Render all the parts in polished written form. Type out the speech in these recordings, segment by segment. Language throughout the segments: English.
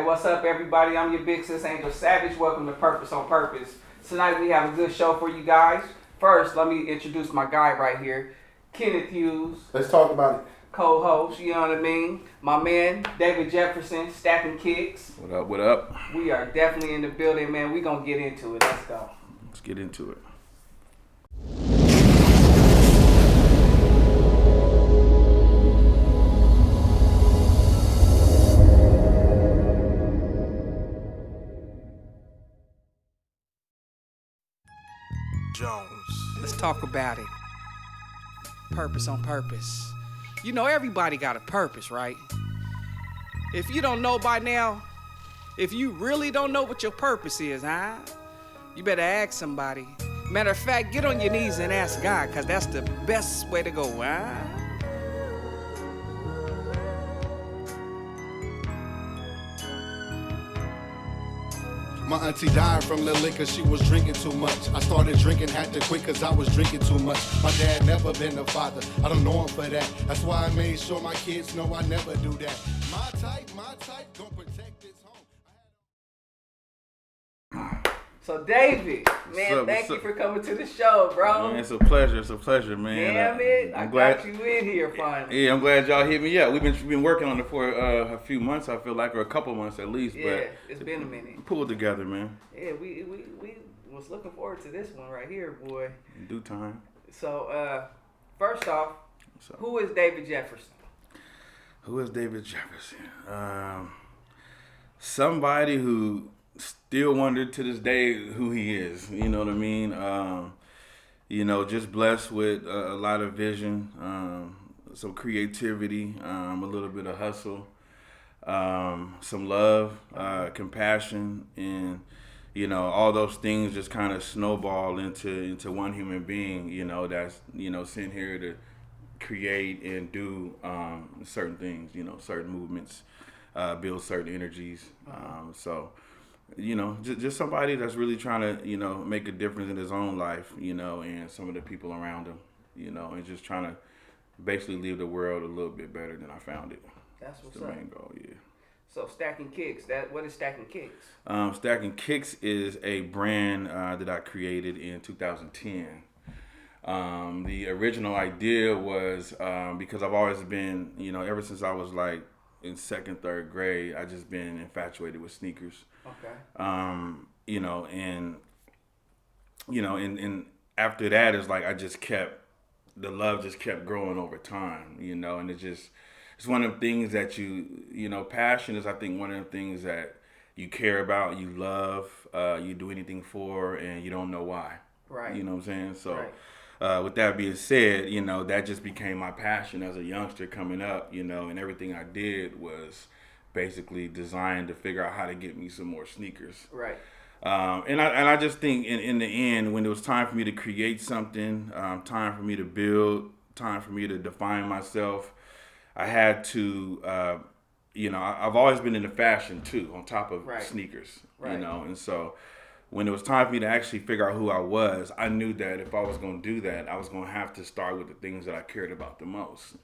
what's up, everybody? I'm your big sis Angel Savage. Welcome to Purpose on Purpose. Tonight we have a good show for you guys. First, let me introduce my guy right here, Kenneth Hughes. Let's talk about it. Co-host, you know what I mean? My man, David Jefferson, Stackin Kickz. What up, what up? We are definitely in the building, man. We gonna get into it. Let's go. Let's get into it. Jones. Let's talk about it. Purpose on Purpose. You know, everybody got a purpose, right? If you don't know by now, if you really don't know what your purpose is, you better ask somebody. Matter of fact, get on your knees and ask God, because that's the best way to go, My auntie died from the liquor, she was drinking too much. I started drinking, had to quit cause I was drinking too much. My dad never been a father, I don't know him for that. That's why I made sure my kids know I never do that. My type, gon' protect this home. So David, man, thank you for coming to the show, bro. Man, it's a pleasure, man. Damn it, I got you in here finally. Yeah, I'm glad y'all hit me up. We've been working on it for a few months, I feel like, or a couple months at least. Yeah, but it's been a minute. Pulled together, man. Yeah, we was looking forward to this one right here, boy. In due time. So, first off, who is David Jefferson? Who is David Jefferson? Somebody who still wondered to this day who he is. You know what I mean? Just blessed with a lot of vision, some creativity, a little bit of hustle, some love, compassion, and all those things just kind of snowball into one human being. That's sitting here to create and do certain things. Certain movements, build certain energies. Just somebody that's really trying to, make a difference in his own life, and some of the people around him, and just trying to basically leave the world a little bit better than I found it. That's what's the up. main goal, yeah. So Stackin Kickz, what is Stackin Kickz? Stackin Kickz is a brand that I created in 2010. The original idea was because I've always been, ever since I was like in second, third grade, I just been infatuated with sneakers. Okay. And after that, it's like the love just kept growing over time, and it's one of the things that passion is, I think, one of the things that you care about, you love, you do anything for, and you don't know why. Right. You know what I'm saying? So, right. With that being said, that just became my passion as a youngster coming up, and everything I did was basically designed to figure out how to get me some more sneakers. Right. And I just think in the end, when it was time for me to create something, time for me to build, time for me to define myself, I had to, I've always been into fashion too, on top of sneakers, right. And so when it was time for me to actually figure out who I was, I knew that if I was going to do that, I was going to have to start with the things that I cared about the most.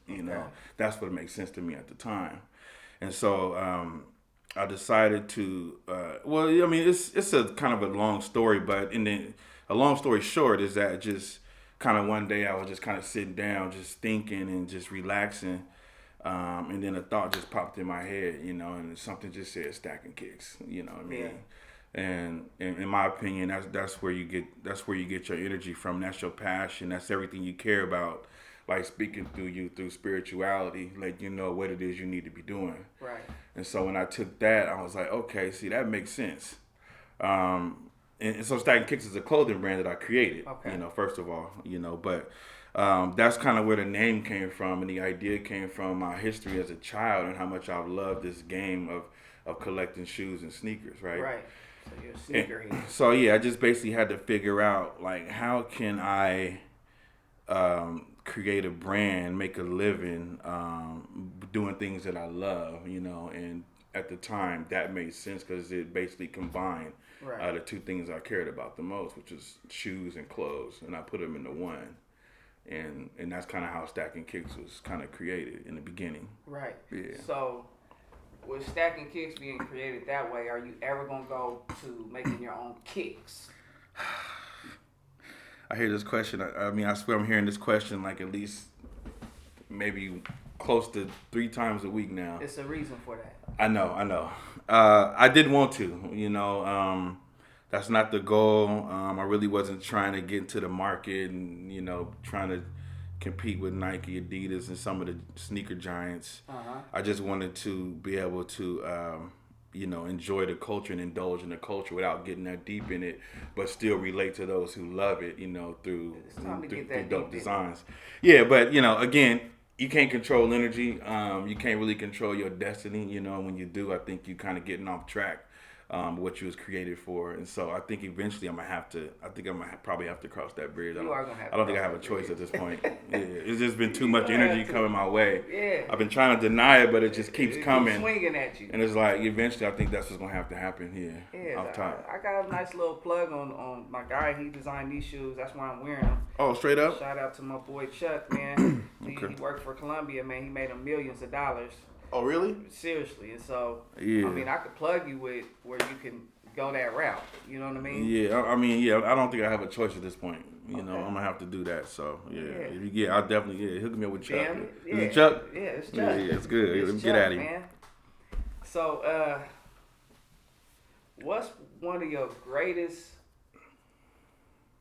That's what made sense to me at the time. And so I decided to, it's a kind of a long story, but a long story short is that just kind of one day I was just kind of sitting down, just thinking and just relaxing. And then a thought just popped in my head, and something just said Stackin Kickz, you know what I mean? Yeah. And in my opinion, that's where you get your energy from. That's your passion. That's everything you care about. Like speaking through you through spirituality, like what it is you need to be doing. Right. And so when I took that, I was like, okay, see, that makes sense. And so Stackin Kickz is a clothing brand that I created. Okay. First of all, but that's kind of where the name came from, and the idea came from my history as a child and how much I've loved this game of collecting shoes and sneakers. Right. Right. So you're a sneakerhead. So yeah, I just basically had to figure out like how can I create a brand, make a living, doing things that I love, and at the time that made sense because it basically combined the two things I cared about the most, which is shoes and clothes, and I put them into one. And that's kind of how Stackin Kickz was kind of created in the beginning. Right. Yeah. So with Stackin Kickz being created that way, are you ever gonna go to making your own kicks? I hear this question. I mean, I swear I'm hearing this question like at least maybe close to 3 times a week now. It's a reason for that. I know. I did want to, that's not the goal. I really wasn't trying to get into the market and, trying to compete with Nike, Adidas, and some of the sneaker giants. I just wanted to be able to, enjoy the culture and indulge in the culture without getting that deep in it, but still relate to those who love it, through dope designs. Yeah, but, again, you can't control energy. You can't really control your destiny. When you do, I think you kind of getting off track. What you was created for, and so I think eventually I'm gonna probably have to cross that bridge. I don't think I have a choice at this point. Yeah, it's just been too much energy coming my way. Yeah, I've been trying to deny it, but it just keeps coming, swinging at you. And it's like eventually I think that's what's gonna have to happen here. Yeah, off top. I got a nice little plug on my guy. He designed these shoes. That's why I'm wearing them. Oh, straight up. Shout out to my boy Chuck, man. Okay. He worked for Columbia, man. He made him millions of dollars. Oh, really? Seriously, and so yeah. I mean, I could plug you with where you can go that route. You know what I mean? Yeah, I don't think I have a choice at this point. I'm gonna have to do that. So yeah, I'll definitely hook me up with Chuck. Yeah. Is it Chuck? Yeah, it's Chuck. Yeah, it's good. Let me get at him. Man. So, what's one of your greatest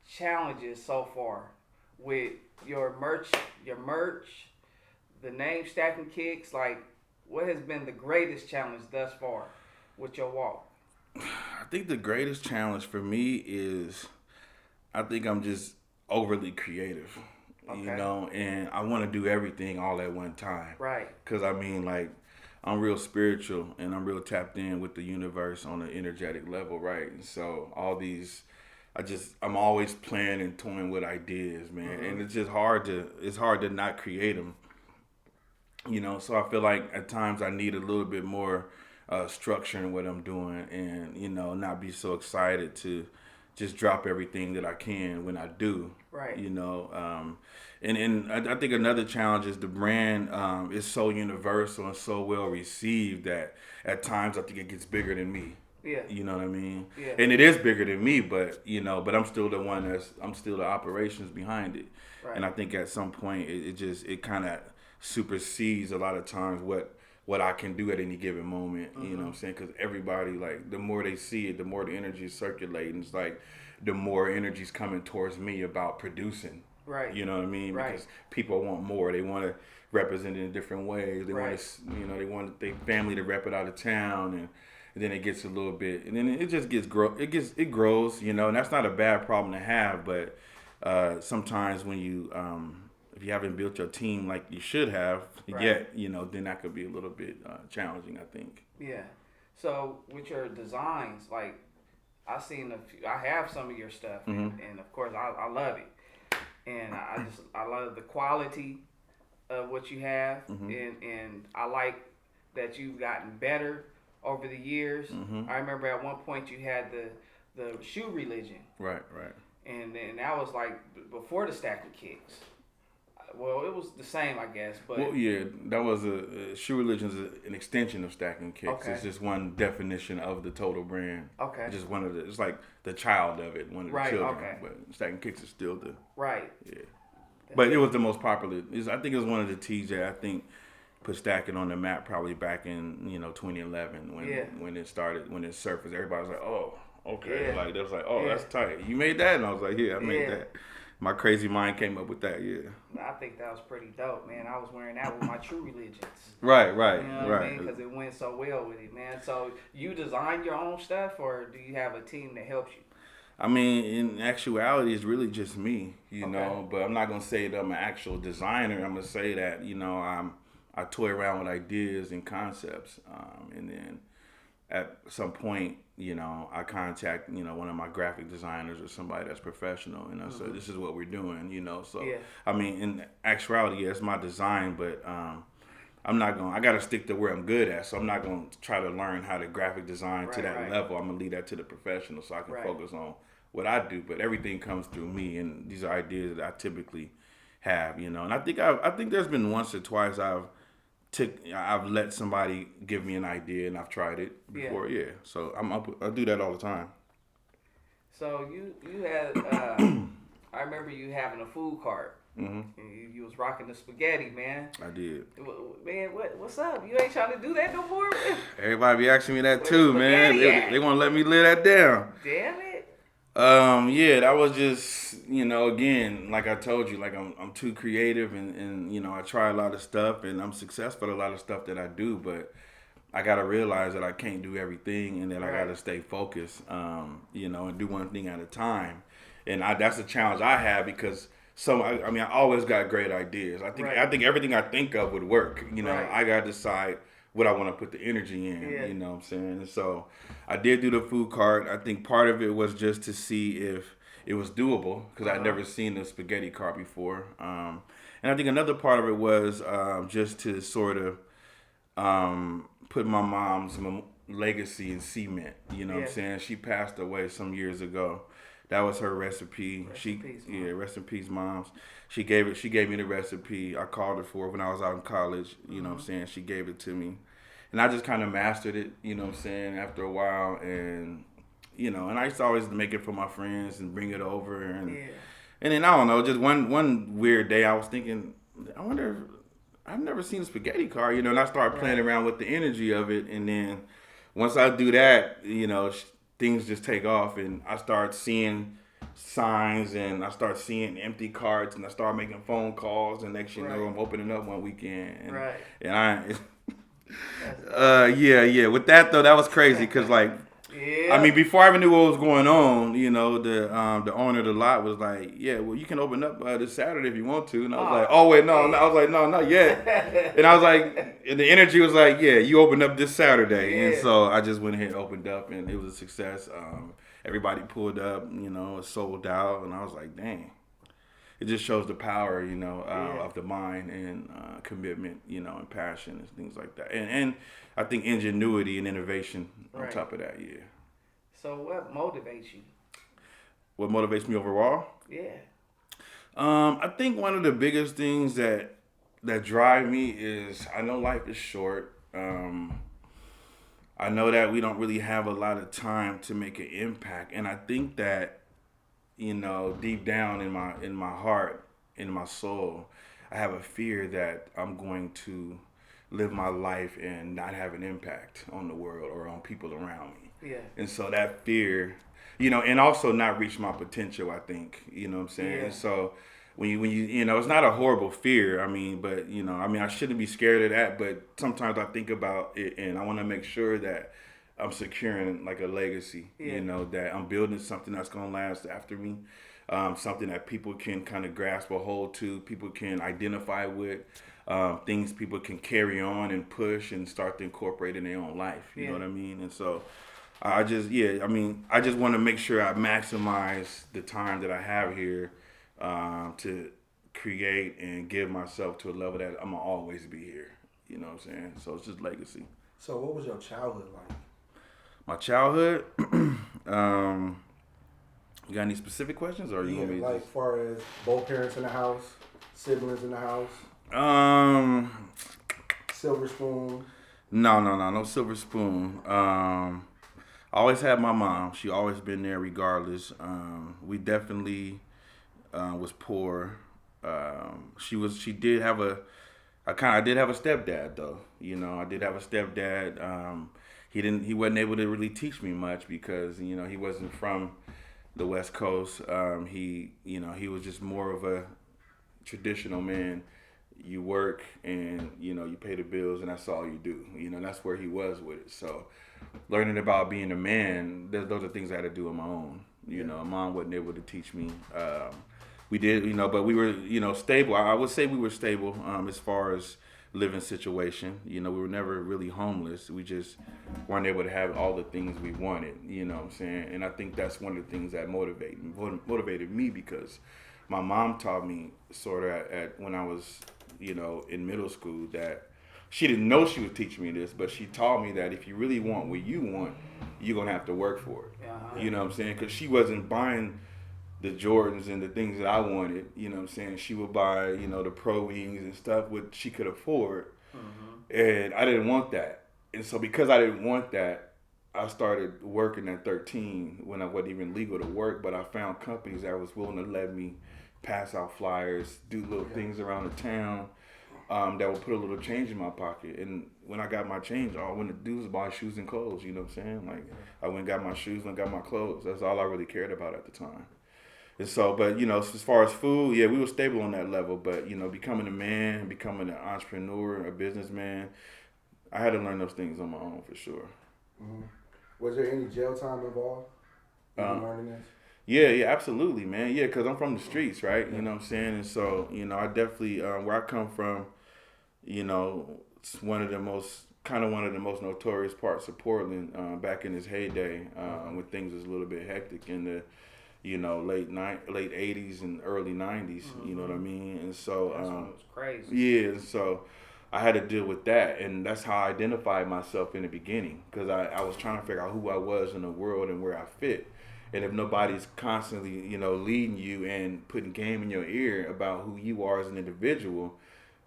challenges so far with your merch, the name Stackin Kickz? Like, what has been the greatest challenge thus far with your walk? I think the greatest challenge for me is I think I'm just overly creative, and I want to do everything all at one time. Right. Because I'm real spiritual and I'm real tapped in with the universe on an energetic level, right? And so all these, I'm always playing and toying with ideas, man, and it's just hard to not create them. So I feel like at times I need a little bit more structure in what I'm doing, and not be so excited to just drop everything that I can when I do. Right. And I think another challenge is the brand is so universal and so well received that at times I think it gets bigger than me. Yeah. You know what I mean? Yeah. And it is bigger than me, but but I'm still I'm still the operations behind it. Right. And I think at some point it kind of supersedes a lot of times what I can do at any given moment. You know what I'm saying? Because everybody, the more they see it, the more the energy is circulating. It's like the more energy's coming towards me about producing. Right. You know what I mean? Right. Because people want more. They want to represent it in different ways. They want to, they want their family to rep it out of town, and then it gets a little bit, and then it just it grows. And that's not a bad problem to have. But sometimes when you if you haven't built your team like you should have yet, then that could be a little bit challenging, I think. Yeah. So with your designs, I have some of your stuff, and of course I love it, and I love the quality of what you have, and I like that you've gotten better over the years. I remember at one point you had the shoe religion. Right. And that was before the Stackin Kickz. Well, it was the same, I guess, but... Well, yeah, that was shoe religion is an extension of Stackin Kickz. Okay. It's just one definition of the total brand. Okay. It's just it's like the child of it, one of the children. Okay. But Stackin Kickz is still the... Right. Yeah. But it was the most popular. I think it was one of the tees that I think put Stackin on the map probably back in, 2011 when it started, when it surfaced. Everybody was like, oh, okay. Yeah. They was like, oh, that's tight. You made that? And I was like, yeah, I made that. My crazy mind came up with that, yeah. I think that was pretty dope, man. I was wearing that with my true religions. Right. You know what I mean? Because it went so well with it, man. So you design your own stuff, or do you have a team that helps you? I mean, in actuality, it's really just me, know. But I'm not gonna say that I'm an actual designer. I'm gonna say that I toy around with ideas and concepts, and then at some point, I contact, one of my graphic designers or somebody that's professional, so this is what we're doing, so, I mean, in actuality, it's my design, but, I got to stick to where I'm good at, so I'm not going to try to learn how to graphic design to that level. I'm going to leave that to the professional so I can focus on what I do, but everything comes through me, and these are ideas that I typically have, and I think there's been once or twice I've I've let somebody give me an idea and I've tried it before. Yeah. So I do that all the time. So you had I remember you having a food cart. Mm-hmm. And you was rocking the spaghetti, man. I did. Man, what's up? You ain't trying to do that no more? Everybody be asking me that too, man. They want to let me live that down. Damn it. Yeah, that was just, again, like I told you, like I'm too creative and I try a lot of stuff and I'm successful at a lot of stuff that I do, but I got to realize that I can't do everything and that I got to stay focused, and do one thing at a time. And that's a challenge I have because I always got great ideas. I think everything I think of would work. I got to decide what I want to put the energy in, you know what I'm saying? And so I did do the food cart. I think part of it was just to see if it was doable because I'd never seen the spaghetti cart before. And I think another part of it was just to sort of put my mom's legacy in cement. You know what I'm saying? She passed away some years ago. That was her recipe. Rest in peace, moms. She gave me the recipe. I called her for it when I was out in college. You know what I'm saying? She gave it to me. And I just kind of mastered it, you know what I'm saying, after a while. And, and I used to always make it for my friends and bring it over. And then, I don't know, just one weird day I was thinking, I wonder if, I've never seen a spaghetti cart, and I started playing around with the energy of it. And then once I do that, things just take off, and I start seeing signs, and I start seeing empty carts, and I start making phone calls, and next you know, I'm opening up one weekend. And, and I, with that though, that was crazy, because before I even knew what was going on, the owner of the lot was like, well, you can open up this Saturday if you want to. And I was like, oh wait, no. I was like, no, not yet. And I was like, and the energy was like, you open up this Saturday. And so I just went ahead and opened up, and it was a success. Everybody pulled up, it sold out, and I was like, dang. It just shows the power, of the mind and commitment, and passion and things like that. And I think ingenuity and innovation on top of that, So what motivates you? What motivates me overall? Yeah. I think one of the biggest things that drive me is I know life is short. I know that we don't really have a lot of time to make an impact, and I think that deep down in my heart, in my soul, I have a fear that I'm going to live my life and not have an impact on the world or on people around me. Yeah. And so that fear, and also not reach my potential, I think, what I'm saying? Yeah. And so when you it's not a horrible fear, but I shouldn't be scared of that, but sometimes I think about it and I want to make sure that I'm securing like a legacy, that I'm building something that's going to last after me, something that people can kind of grasp a hold to, people can identify with, things people can carry on and push and start to incorporate in their own life. You know what I mean? And so I just want to make sure I maximize the time that I have here to create and give myself to a level that I'm going to always be here. You know what I'm saying? So it's just legacy. So what was your childhood like? My childhood, you got any specific questions, or you want me? Like, far as both parents in the house, siblings in the house. Silver spoon. No silver spoon. I always had my mom. She always been there regardless. We definitely was poor. I did have a stepdad though. I did have a stepdad. He wasn't able to really teach me much because, he wasn't from the West Coast. He was just more of a traditional man. You work and, you pay the bills and that's all you do. That's where he was with it. So learning about being a man, those are things I had to do on my own. Mom wasn't able to teach me. We did, but we were, stable. I would say we were stable as far as living situation. We were never really homeless. We just weren't able to have all the things we wanted, what I'm saying? And I think that's one of the things that motivated me because my mom taught me sort of at when I was, in middle school that she didn't know she was teaching me this, but she taught me that if you really want what you want, you're going to have to work for it. Uh-huh. You know what I'm saying? Because she wasn't buying the Jordans and the things that I wanted, what I'm saying? She would buy, the Pro Wings and stuff, which she could afford. Mm-hmm. And I didn't want that. And so because I didn't want that, I started working at 13 when I wasn't even legal to work, but I found companies that was willing to let me pass out flyers, do little things around the town that would put a little change in my pocket. And when I got my change, all I wanted to do was buy shoes and clothes, you know what I'm saying? Like, I went and got my shoes and got my clothes. That's all I really cared about at the time. And so, but, you know, as far as food, yeah, we were stable on that level. But, you know, becoming a man, becoming an entrepreneur, a businessman, I had to learn those things on my own for sure. Mm-hmm. Was there any jail time involved in learning this? Yeah, absolutely, man. Yeah, because I'm from the streets, right? You know what I'm saying? And so, you know, I definitely, where I come from, you know, it's one of the most notorious parts of Portland back in its heyday when things was a little bit hectic in the, you know, late 80s and early 90s, you know what I mean? And so, That's when it was crazy. yeah, and so I had to deal with that, and that's how I identified myself in the beginning, because I was trying to figure out who I was in the world and where I fit. And if nobody's constantly, you know, leading you and putting game in your ear about who you are as an individual,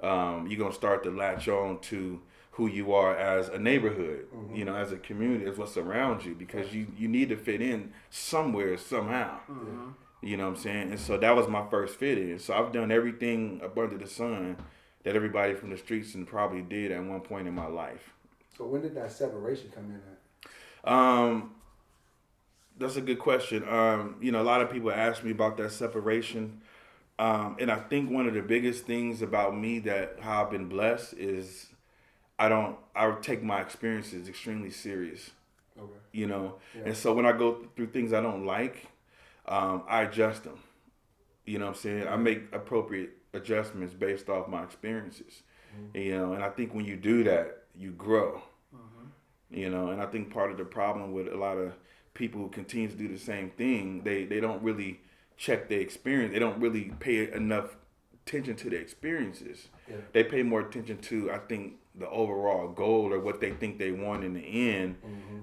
you're going to start to latch on to who you are as a neighborhood, you know, as a community, as what's around you, because you need to fit in somewhere, somehow. You know what I'm saying? And so that was my first fit in. So I've done everything up under the sun that everybody from the streets and probably did at one point in my life. So when did that separation come in at? That's a good question. You know, a lot of people ask me about that separation. And I think one of the biggest things about me that how I've been blessed is I take my experiences extremely serious. Okay. You know, and so when I go through things I don't like, I adjust them. You know what I'm saying? I make appropriate adjustments based off my experiences. You know, and I think when you do that, you grow. You know, and I think part of the problem with a lot of people who continue to do the same thing, they don't really check their experience. They don't really pay enough attention to their experiences. Yeah. They pay more attention to, I think, the overall goal or what they think they want in the end.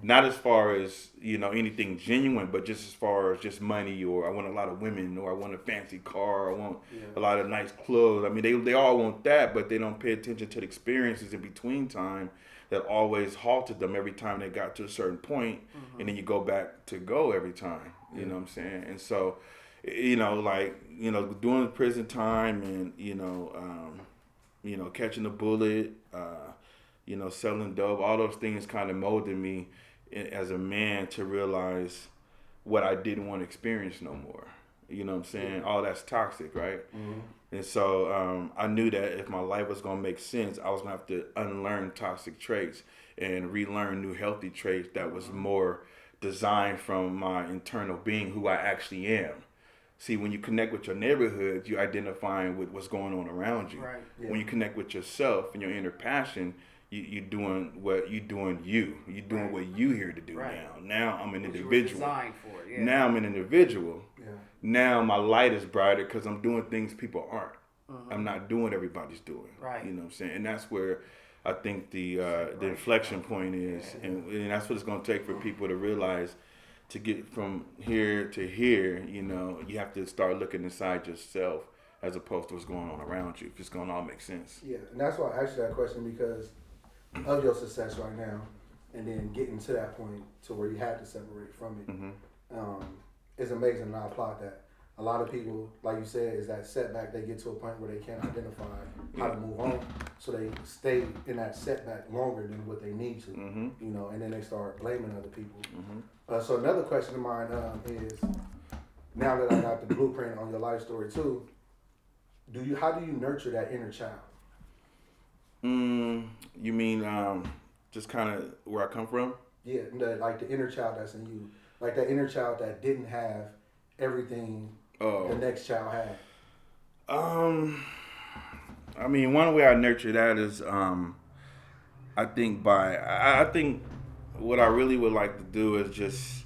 Not as far as, you know, anything genuine, but just as far as just money, or I want a lot of women, or I want a fancy car, or I want a lot of nice clothes. I mean, they all want that, but they don't pay attention to the experiences in between time that always halted them every time they got to a certain point, and then you go back to go every time. You know what I'm saying? And so, you know, like, you know, doing prison time and, you know, catching a bullet, you know, selling dope, all those things kind of molded me as a man to realize what I didn't want to experience no more. You know what I'm saying? All that's toxic, right? And so I knew that if my life was going to make sense, I was going to have to unlearn toxic traits and relearn new healthy traits that was more designed from my internal being, who I actually am. See, when you connect with your neighborhood, you're identifying with what's going on around you. Right. Yeah. When you connect with yourself and your inner passion, you're doing what you're doing. You're doing what you here to do now. Now I'm an individual. Designed for it. Yeah. Now I'm an individual. Yeah. Now my light is brighter because I'm doing things people aren't. I'm not doing what everybody's doing. Right. You know what I'm saying? And that's where I think the inflection point is, and that's what it's going to take for people to realize. To get from here to here, you know, you have to start looking inside yourself as opposed to what's going on around you. If it's going to all make sense. Yeah, and that's why I asked you that question, because of your success right now, and then getting to that point to where you had to separate from it, it's amazing, and I applaud that. A lot of people, like you said, is that setback. They get to a point where they can't identify how to move on, so they stay in that setback longer than what they need to, you know, and then they start blaming other people. So another question of mine is, now that I got the blueprint on your life story too, how do you nurture that inner child? You mean just kind of where I come from? Yeah, like the inner child that's in you, like that inner child that didn't have everything the next child had. I mean, one way I nurture that is, I think what I really would like to do is just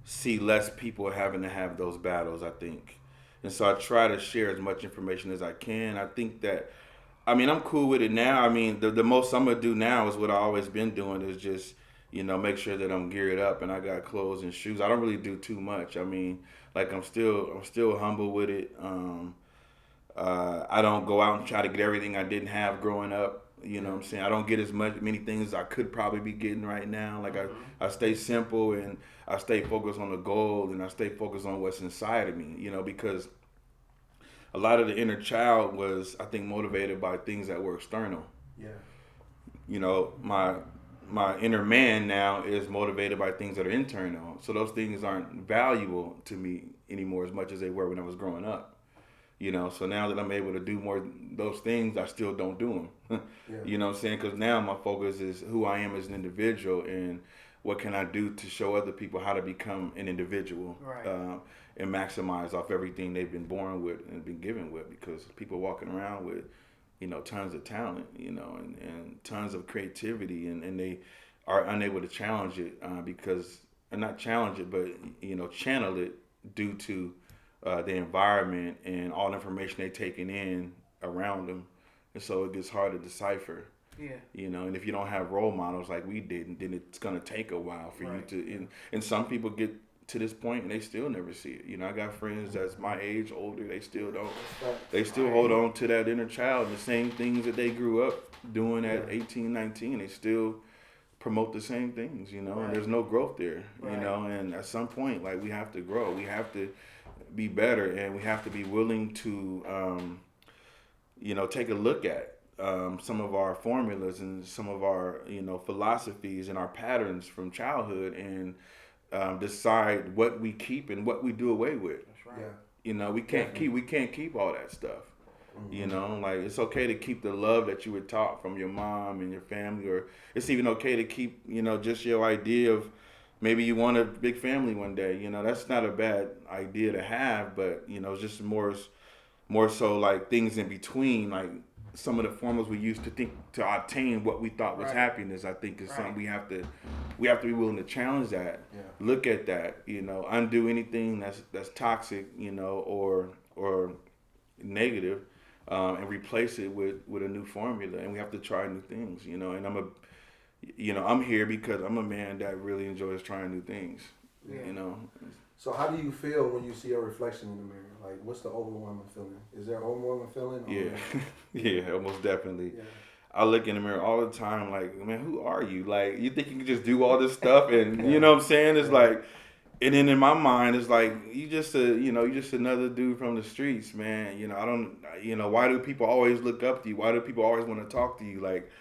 see less people having to have those battles, I think. And so I try to share as much information as I can. I think that, I mean, I'm cool with it now. I mean, the most I'm going to do now is what I've always been doing, is just, you know, make sure that I'm geared up and I got clothes and shoes. I don't really do too much. I mean, like, I'm still humble with it. I don't go out and try to get everything I didn't have growing up. You know what I'm saying? I don't get many things I could probably be getting right now. Like I stay simple and I stay focused on the goal and I stay focused on what's inside of me, you know, because a lot of the inner child was, I think, motivated by things that were external. Yeah. You know, my inner man now is motivated by things that are internal. So those things aren't valuable to me anymore as much as they were when I was growing up. You know, so now that I'm able to do more of those things, I still don't do them. Yeah. You know what I'm saying? Because now my focus is who I am as an individual and what can I do to show other people how to become an individual, Right. And maximize off everything they've been born with and been given with. Because people walking around with, you know, tons of talent, you know, and tons of creativity, and they are unable to challenge it because, not challenge it, but, you know, channel it due to the environment and all the information they're taking in around them. And so it gets hard to decipher. Yeah. You know, and if you don't have role models like we did, then it's going to take a while for Right. you to, and some people get to this point and they still never see it. You know, I got friends that's my age, older, they still don't. They still hold on to that inner child, the same things that they grew up doing at 18, 19. They still promote the same things, you know, Right. and there's no growth there, you Right. know, and at some point, like, we have to grow. We have to be better, and we have to be willing to, you know, take a look at some of our formulas and some of our, you know, philosophies and our patterns from childhood, and decide what we keep and what we do away with. That's right. Yeah. You know, we can't keep all that stuff. You know, like, it's okay to keep the love that you were taught from your mom and your family, or it's even okay to keep, you know, just your idea of maybe you want a big family one day. You know, that's not a bad idea to have, but, you know, it's just more so like things in between, like some of the formulas we used to think to obtain what we thought was Right. happiness. I think is Right. something we have to be willing to challenge that. Yeah. Look at that, you know, undo anything that's toxic, you know, or negative, and replace it with a new formula. And we have to try new things, you know. And I'm here because I'm a man that really enjoys trying new things, Yeah. you know. So how do you feel when you see a reflection in the mirror? Like, what's the overwhelming feeling? Is there an overwhelming feeling? Or Yeah, yeah, most definitely. Yeah. I look in the mirror all the time, like, man, who are you? Like, you think you can just do all this stuff, and you know what I'm saying? It's like, and then in my mind, it's like, you just another dude from the streets, man. You know, I don't, you know, why do people always look up to you? Why do people always want to talk to you? Like,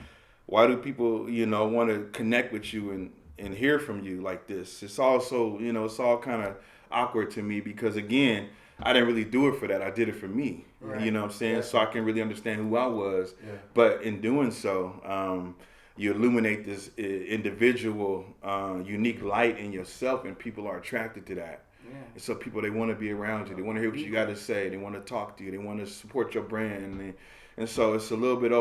why do people, you know, want to connect with you and hear from you like this? It's also, you know, it's all kind of awkward to me because, again, I didn't really do it for that. I did it for me. Right. You know what I'm saying? So I can really understand who I was. Yeah. But in doing so, you illuminate this individual, unique light in yourself, and people are attracted to that. Yeah. And so people, they want to be around you. They want to hear what you got to say. They want to talk to you. They want to support your brand. And so it's a little bit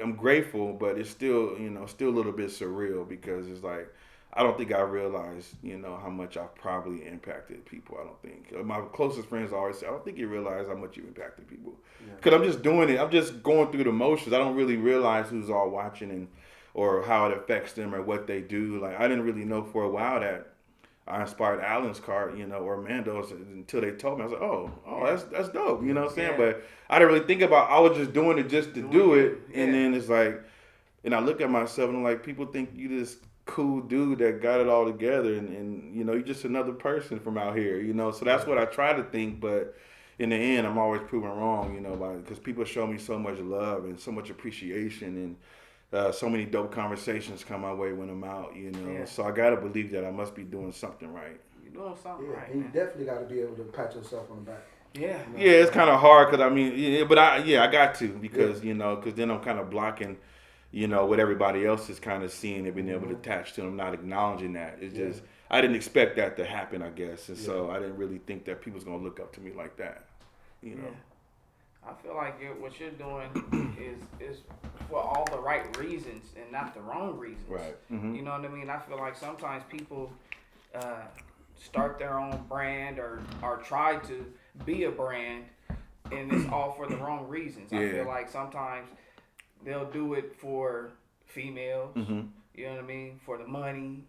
I'm grateful, but it's still, you know, still a little bit surreal because it's like, I don't think I realized, you know, how much I've probably impacted people. I don't think. My closest friends always say, I don't think you realize how much you've impacted people. Because I'm just doing it. I'm just going through the motions. I don't really realize who's all watching or how it affects them or what they do. Like, I didn't really know for a while that I inspired Alan's car, you know, or Amando's until they told me. I was like, oh, that's dope. You know what I'm saying? Yeah. But I didn't really think about, I was just doing it just to do it. And then it's like, and I look at myself and I'm like, people think you this cool dude that got it all together, and you know, you're just another person from out here, you know. So that's what I try to think, but in the end, I'm always proven wrong, you know, because people show me so much love and so much appreciation, and so many dope conversations come my way when I'm out, you know. Yeah. So I gotta believe that I must be doing something right. You're doing something Yeah, right, and you man. definitely got to be able to pat yourself on the back. Yeah. Yeah, it's kind of hard because I mean, but I got to because you know, because then I'm kind of blocking, you know, what everybody else is kind of seeing and being able to attach to. I'm not acknowledging that. It's just I didn't expect that to happen, I guess, and so I didn't really think that people's gonna look up to me like that, you know. I feel like what you're doing is for all the right reasons and not the wrong reasons. Right. Mm-hmm. You know what I mean? I feel like sometimes people start their own brand or try to be a brand, and it's all for the wrong reasons. I feel like sometimes they'll do it for females. Mm-hmm. You know what I mean? For the money.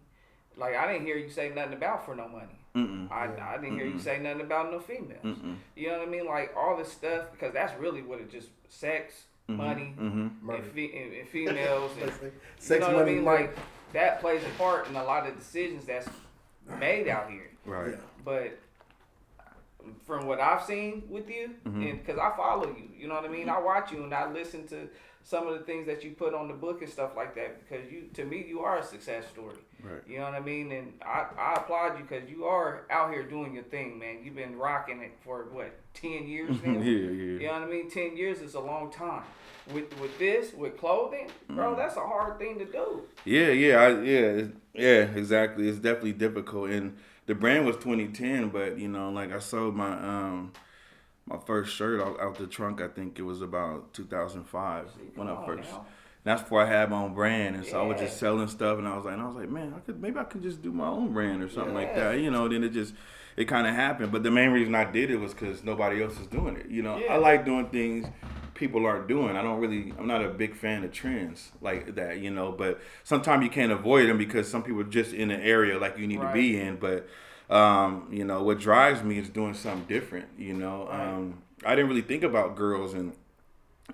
Like, I didn't hear you say nothing about for no money. Mm-mm. I didn't hear you say nothing about no females. Mm-mm. You know what I mean? Like, all this stuff, because that's really what it just, sex, money, Money. and females, and Sex, you know what I money, mean. money. Like that plays a part in a lot of decisions that's made out here. Right. Yeah. But from what I've seen with you, and because I follow you, you know what I mean. I watch you and I listen to some of the things that you put on the book and stuff like that. Because to me, you are a success story. Right. You know what I mean. And I applaud you because you are out here doing your thing, man. You've been rocking it for what 10 years now. Yeah. You know what I mean. 10 years is a long time. With clothing, bro, that's a hard thing to do. Yeah, exactly. It's definitely difficult, and the brand was 2010, but like I sold my my first shirt out the trunk. I think it was about 2005 when I first. Now. That's before I had my own brand, and so I was Yeah. just selling stuff, and I was like, man, maybe I could just do my own brand or something like that, Then it kind of happened. But the main reason I did it was because nobody else is doing it. Yeah. I like doing things people aren't doing. I'm not a big fan of trends like that, but sometimes you can't avoid them because some people are just in an area like you need to be in. But, what drives me is doing something different, I didn't really think about girls and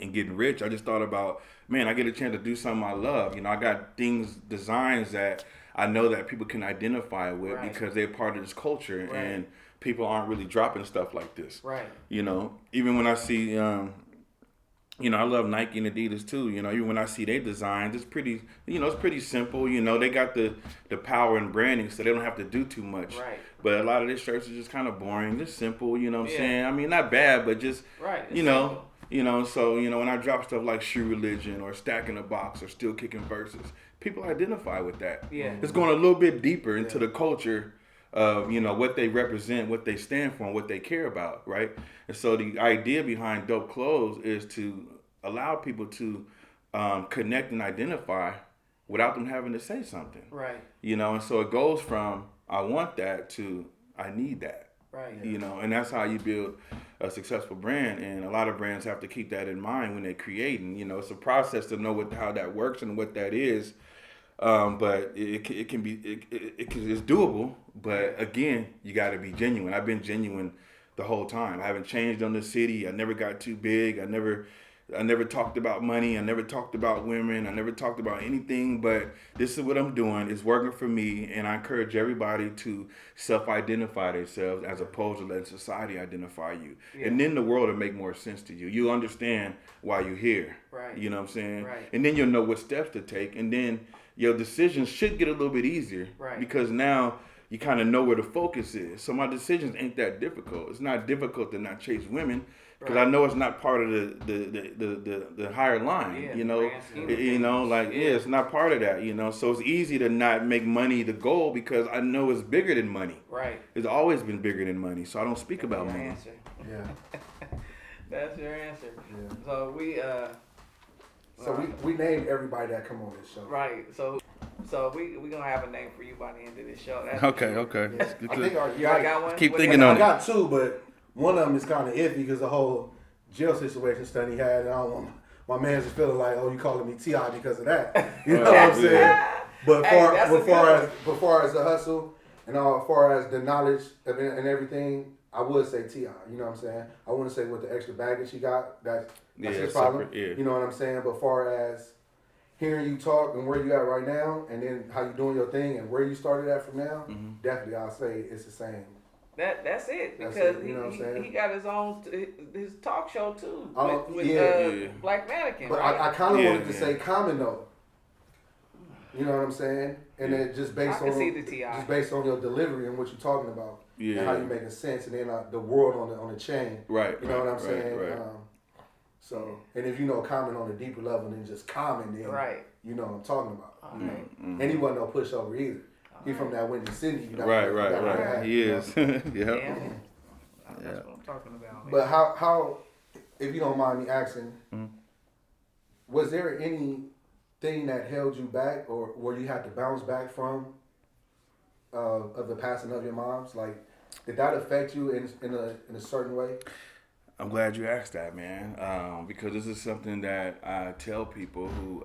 getting rich. I just thought about, man, I get a chance to do something I love. I got designs that I know that people can identify with because they're part of this culture and people aren't really dropping stuff like this. Right. Even when I see, I love Nike and Adidas too. Even when I see their designs, it's pretty, it's pretty simple. They got the power in branding, so they don't have to do too much. Right. But a lot of their shirts are just kind of boring, just simple. You know what I'm saying? I mean, not bad, but just, Simple. So when I drop stuff like Shoe Religion or Stackin a Box or Still Kicking Verses, people identify with that. Yeah. It's going a little bit deeper into the culture of what they represent, what they stand for, and what they care about, right? And so the idea behind Dope Clothes is to allow people to connect and identify without them having to say something, Right. And so it goes from I want that to I need that, Right. And that's how you build a successful brand. And a lot of brands have to keep that in mind when they're creating. It's a process to know how that works and what that is. But it can be it's doable. But again, you got to be genuine. I've been genuine the whole time. I haven't changed on the city. I never got too big. I never talked about money. I never talked about women. I never talked about anything. But this is what I'm doing. It's working for me, and I encourage everybody to self-identify themselves as opposed to letting society identify you. Yeah. And then the world will make more sense to you. You'll understand why you're here. Right. You know what I'm saying? Right. And then you'll know what steps to take, and then your decisions should get a little bit easier. Right. Because now you kind of know where the focus is. So my decisions ain't that difficult. It's not difficult to not chase women because I know it's not part of the higher line. Yeah, it's not part of that. So it's easy to not make money the goal because I know it's bigger than money. Right. It's always been bigger than money, so I don't speak about Your money. answer. Yeah. That's your answer. Yeah. So we named everybody that come on this show. right. So we gonna have a name for you by the end of this show. That's Okay. Yeah. It's good I to- think You already got one? Keep What- thinking I on it. got two, but one of them is kind of iffy because the whole jail situation stuff he had, and I don't want my man's just feeling like, oh, you calling me T.I. because of that. You know what I'm saying? But Hey, as far as the hustle and as far as the knowledge and everything, I would say T.I. You know what I'm saying? I wouldn't say with the extra baggage he got, that's his problem. Separate, yeah. You know what I'm saying? But far as hearing you talk and where you at right now, and then how you doing your thing and where you started at from now, definitely I'll say it's the same. That's it That's because it, you know what I'm saying? he got his own his talk show too Oh, with yeah. Black Mannequin. But right? I kind of Yeah, wanted to say Common though. You know what I'm saying? And then just based I on can see the T.I. just based on your delivery and what you're talking about, Yeah. and how you making sense, and then the world on the chain. Right. You know what I'm right, saying? Right. So, and if you know Common on a deeper level than just Common, then Right. you know what I'm talking about. All You know? right. Mm-hmm. And he wasn't no pushover either. He from that Windy City. You gotta- Right. you gotta have that, He you know? is. Yep. Yeah. That's what I'm talking about. Man. But how, if you don't mind me asking, Mhm. was there anything that held you back, or where you had to bounce back from, of the passing of your moms? Like, did that affect you in a certain way? I'm glad you asked that, man, because this is something that I tell people who,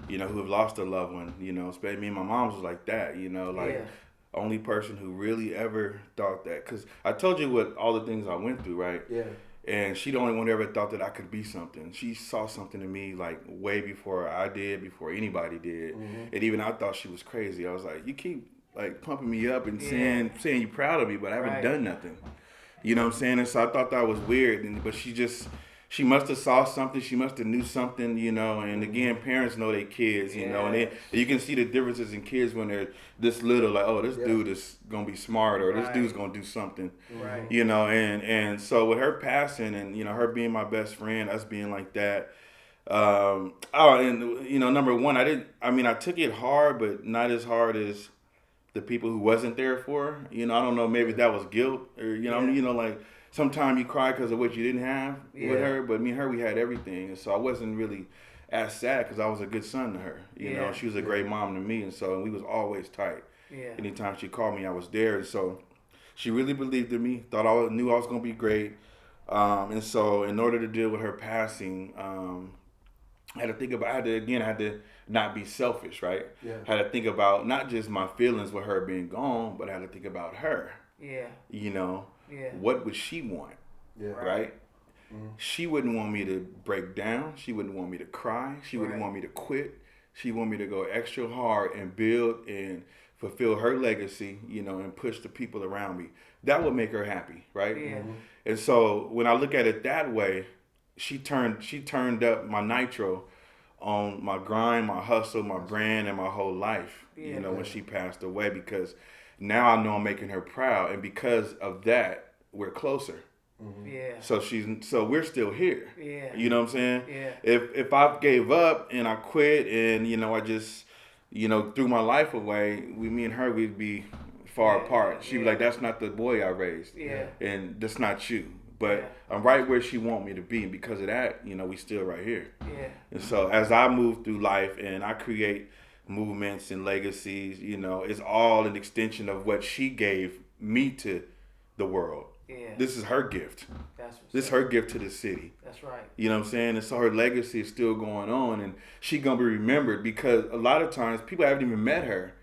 who have lost a loved one. Especially me and my mom was like that. Yeah. Only person who really ever thought that. Because I told you what all the things I went through, right? Yeah. And she the only one who ever thought that I could be something. She saw something in me like way before I did, before anybody did. And even I thought she was crazy. I was like, you keep like pumping me up and saying you're proud of me, but I haven't done nothing. You know what I'm saying? And so I thought that was weird. But she must have saw something. She must have knew something, you know. And again, parents know their kids, you know. And you can see the differences in kids when they're this little. Like, oh, this dude is gonna be smart, or this dude's gonna do something, you know. And so with her passing, and you know, her being my best friend, us being like that. And you know, number one, I took it hard, but not as hard as the people who wasn't there for her. You know, I don't know. Maybe that was guilt, or you know, like. Sometimes you cry because of what you didn't have with her, but me and her, we had everything. And so I wasn't really as sad because I was a good son to her. You know, she was a great mom to me. And so we was always tight. Anytime she called me, I was there. And so she really believed in me, knew I was going to be great. And so in order to deal with her passing, I had to not be selfish, right? I had to think about not just my feelings with her being gone, but I had to think about her. You know? What would she want? Right? She wouldn't want me to break down. She wouldn't want me to cry. She wouldn't want me to quit. She wanted me to go extra hard and build and fulfill her legacy, you know, and push the people around me. That would make her happy, right? And so when I look at it that way, she turned up my nitro on my grind, my hustle, my brand, and my whole life, you know, when she passed away, because now I know I'm making her proud, and because of that, we're closer. So we're still here. You know what I'm saying? If I gave up and I quit and you know I just threw my life away, me and her we'd be far apart. She'd be like, "That's not the boy I raised, and that's not you." But I'm right where she want me to be, and because of that, you know, we still right here. And so as I move through life and I create movements and legacies, you know, it's all an extension of what she gave me to the world. This is her gift. This is her gift to the city. That's right. You know what I'm saying? And so her legacy is still going on, and she gonna be remembered because a lot of times people haven't even met her.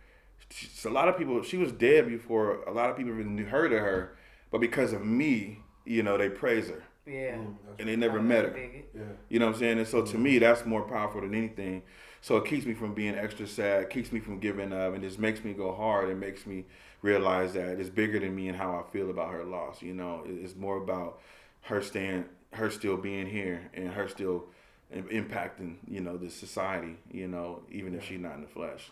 A lot of people, she was dead before a lot of people even heard of her, but because of me, you know, they praise her. And they never met her. You know what I'm saying? And so to me, that's more powerful than anything. So it keeps me from being extra sad, keeps me from giving up, and just makes me go hard and makes me realize that it's bigger than me and how I feel about her loss. You know, it's more about her still being here and her still impacting, you know, the society, you know, even if she's not in the flesh.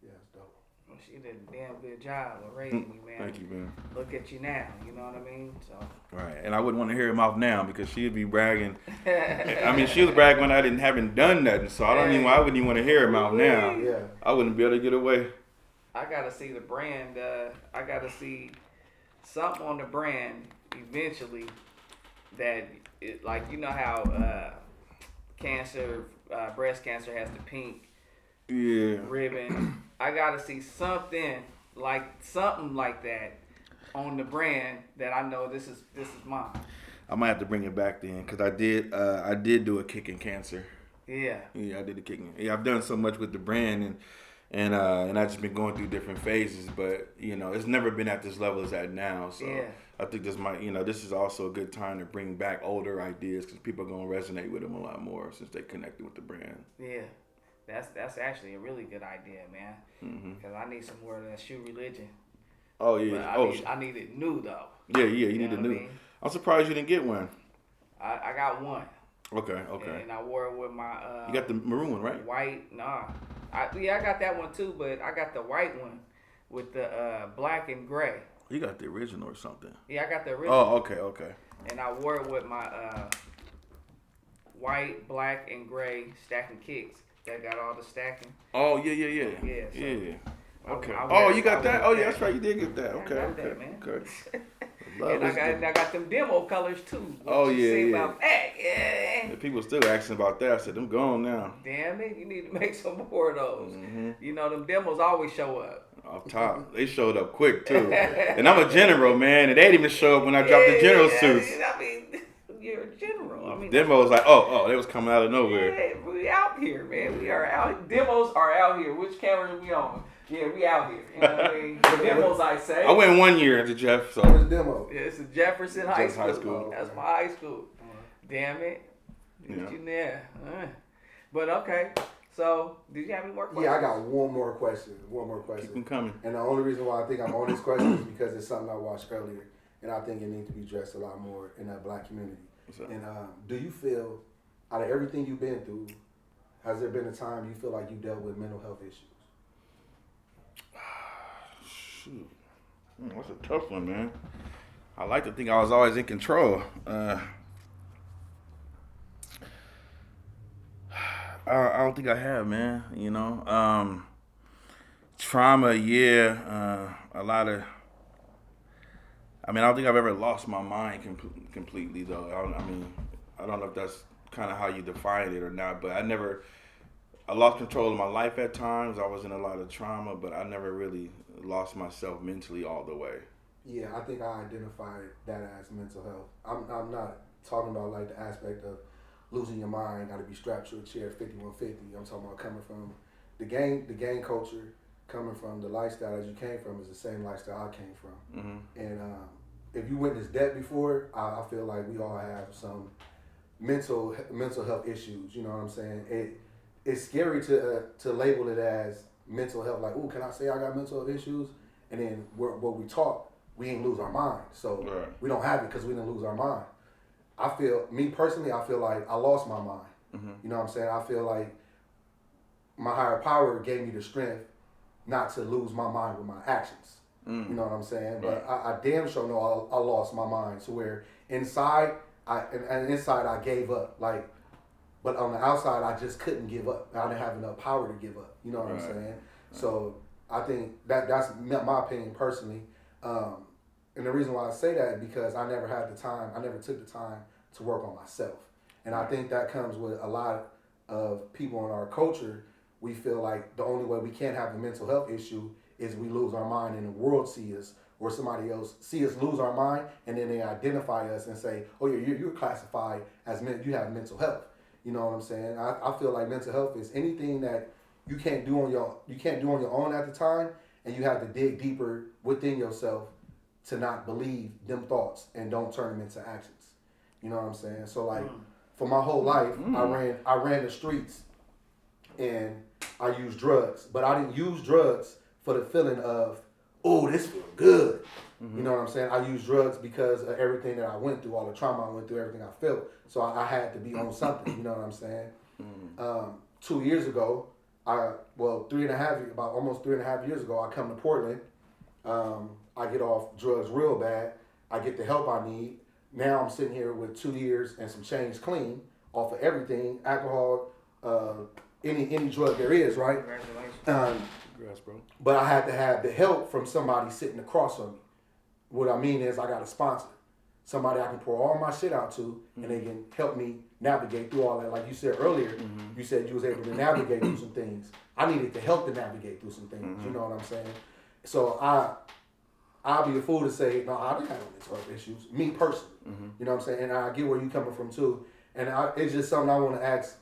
It's dope. Well, she did a damn good job of raising me, man. Thank you, man. Look at you now, you know what I mean? So. Right, and I wouldn't want to hear her mouth now because she'd be bragging. I mean, she was bragging when I haven't done nothing, so I wouldn't even want to hear her mouth now. I wouldn't be able to get away. I gotta see the brand. I gotta see something on the brand eventually that, like, you know how breast cancer has the pink ribbon. I gotta see something like that on the brand that I know this is mine. I might have to bring it back then because I did do a Kickin' Cancer. Yeah, I did a Kickin'. Yeah, I've done so much with the brand and I've just been going through different phases, but you know, it's never been at this level it's at now. So I think this is also a good time to bring back older ideas because people are gonna resonate with them a lot more since they connected with the brand. That's actually a really good idea, man. Because I need some more of that shoe religion. Oh yeah. I need it new though. Yeah. You need a new. I mean? I'm surprised you didn't get one. I got one. Okay. And I wore it with my. You got the maroon one, right? White, nah. I got that one too, but I got the white one with the black and gray. You got the original or something? Yeah, I got the original. Oh, okay. And I wore it with my white, black, and gray Stackin Kickz that got all the stacking. Oh yeah. Okay. You got that? Oh yeah, that's right. You did get that. Okay. I got that, man. Okay. And I got them demo colors too. Oh yeah. About that? Yeah. People still asking about that. I said them gone now. Damn it! You need to make some more of those. You know them demos always show up. Off top, they showed up quick too. And I'm a general, man, and they didn't even show up when I dropped the general suits. I mean, you're a general. I mean, demos like, oh, they was coming out of nowhere. Yeah, we out here, man. We are out. Demos are out here. Which camera are we on? Yeah, we out here. You know what I mean? Demos, I say. I went 1 year at the Jeff, so. Where's the demo? Yeah, it's a Jefferson High Just School. high school. That's my high school. Damn it. Yeah. Get you there. But okay. So, did you have any more questions? Yeah, I got one more question. Keep them coming. And the only reason why I think I'm on this question is because it's something I watched earlier, and I think it needs to be addressed a lot more in that black community. What's up? And do you feel, out of everything you've been through, has there been a time you feel like you dealt with mental health issues? Shoot. That's a tough one, man. I like to think I was always in control. I don't think I have, man. You know, trauma, yeah. A lot of. I mean, I don't think I've ever lost my mind completely, though. I don't know if that's kind of how you define it or not, but I lost control of my life at times. I was in a lot of trauma, but I never really lost myself mentally all the way. Yeah, I think I identified that as mental health. I'm not talking about like the aspect of losing your mind, got to be strapped to a chair 5150. I'm talking about coming from the gang culture, coming from the lifestyle that you came from is the same lifestyle I came from. Mm-hmm. And if you witnessed that before, I feel like we all have some mental health issues. You know what I'm saying? It's scary to label it as mental health. Like, ooh, can I say I got mental health issues? And then what we taught, we ain't lose our mind. So right. We don't have it because we didn't lose our mind. Me personally, I feel like I lost my mind. Mm-hmm. You know what I'm saying? I feel like my higher power gave me the strength not to lose my mind with my actions. Mm. You know what I'm saying? Right. But I damn sure know I lost my mind to where inside I gave up. Like, but on the outside I just couldn't give up. I didn't have enough power to give up. You know what I'm Right. saying? So I think that's my opinion personally. And the reason why I say that is because I never took the time to work on myself. And I think that comes with a lot of people in our culture. We feel like the only way we can't have a mental health issue is we lose our mind and the world see us, or somebody else see us lose our mind, and then they identify us and say, oh yeah, you're classified as you have mental health. You know what I'm saying? I feel like mental health is anything that you can't do on your own at the time, and you have to dig deeper within yourself to not believe them thoughts and don't turn them into actions. You know what I'm saying? So like for my whole life, I ran the streets and I used drugs, but I didn't use drugs for the feeling of, oh, this feels good. Mm-hmm. You know what I'm saying? I used drugs because of everything that I went through, all the trauma I went through, everything I felt. So I had to be on something. You know what I'm saying? Mm-hmm. 2 years ago, almost 3.5 years ago, I come to Portland. I get off drugs real bad. I get the help I need. Now I'm sitting here with 2 years and some change clean off of everything, alcohol, any drug there is, right? Congratulations. Congrats, bro. But I had to have the help from somebody sitting across from me. What I mean is I got a sponsor. Somebody I can pour all my shit out to, and they can help me navigate through all that. Like you said earlier, you said you was able to navigate through some things. I needed the help to navigate through some things. You know what I'm saying? So I'll be a fool to say, no, I didn't have no mental health issues. Me personally. You know what I'm saying? And I get where you coming from too. And it's just something I want to ask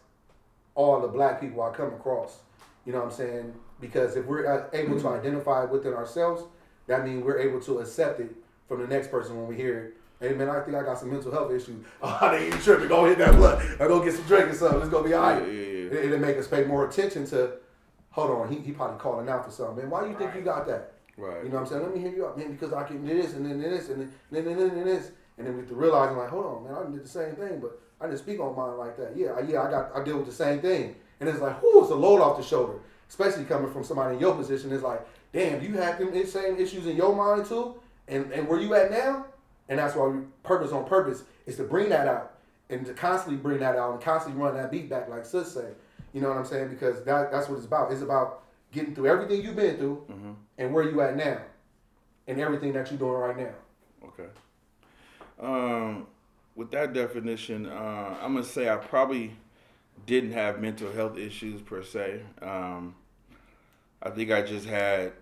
all the black people I come across. You know what I'm saying? Because if we're able to identify it within ourselves, that means we're able to accept it from the next person when we hear it. Hey man, I think I got some mental health issues. Oh, they ain't tripping. Go hit that blood. Or go get some drink or something. It's gonna be all right. Yeah. It'll make us pay more attention to. Hold on, he probably calling out for something. Man, why do you think you got that? Right. You know what I'm saying? Let me hear you out, man, because I can do this and then this and then this, and then we have to realize, I'm like, hold on, man, I did the same thing, but I didn't speak on mine like that. I deal with the same thing, and it's like, whoo, it's a load off the shoulder, especially coming from somebody in your position. It's like, damn, you have them same issues in your mind too, and where you at now? And that's why purpose on purpose is to bring that out and to constantly bring that out and constantly run that beat back, like Sis said. You know what I'm saying? Because that's what it's about. It's about getting through everything you've been through and where you at now and everything that you're doing right now. Okay. With that definition, I'm going to say I probably didn't have mental health issues per se. I think I just had,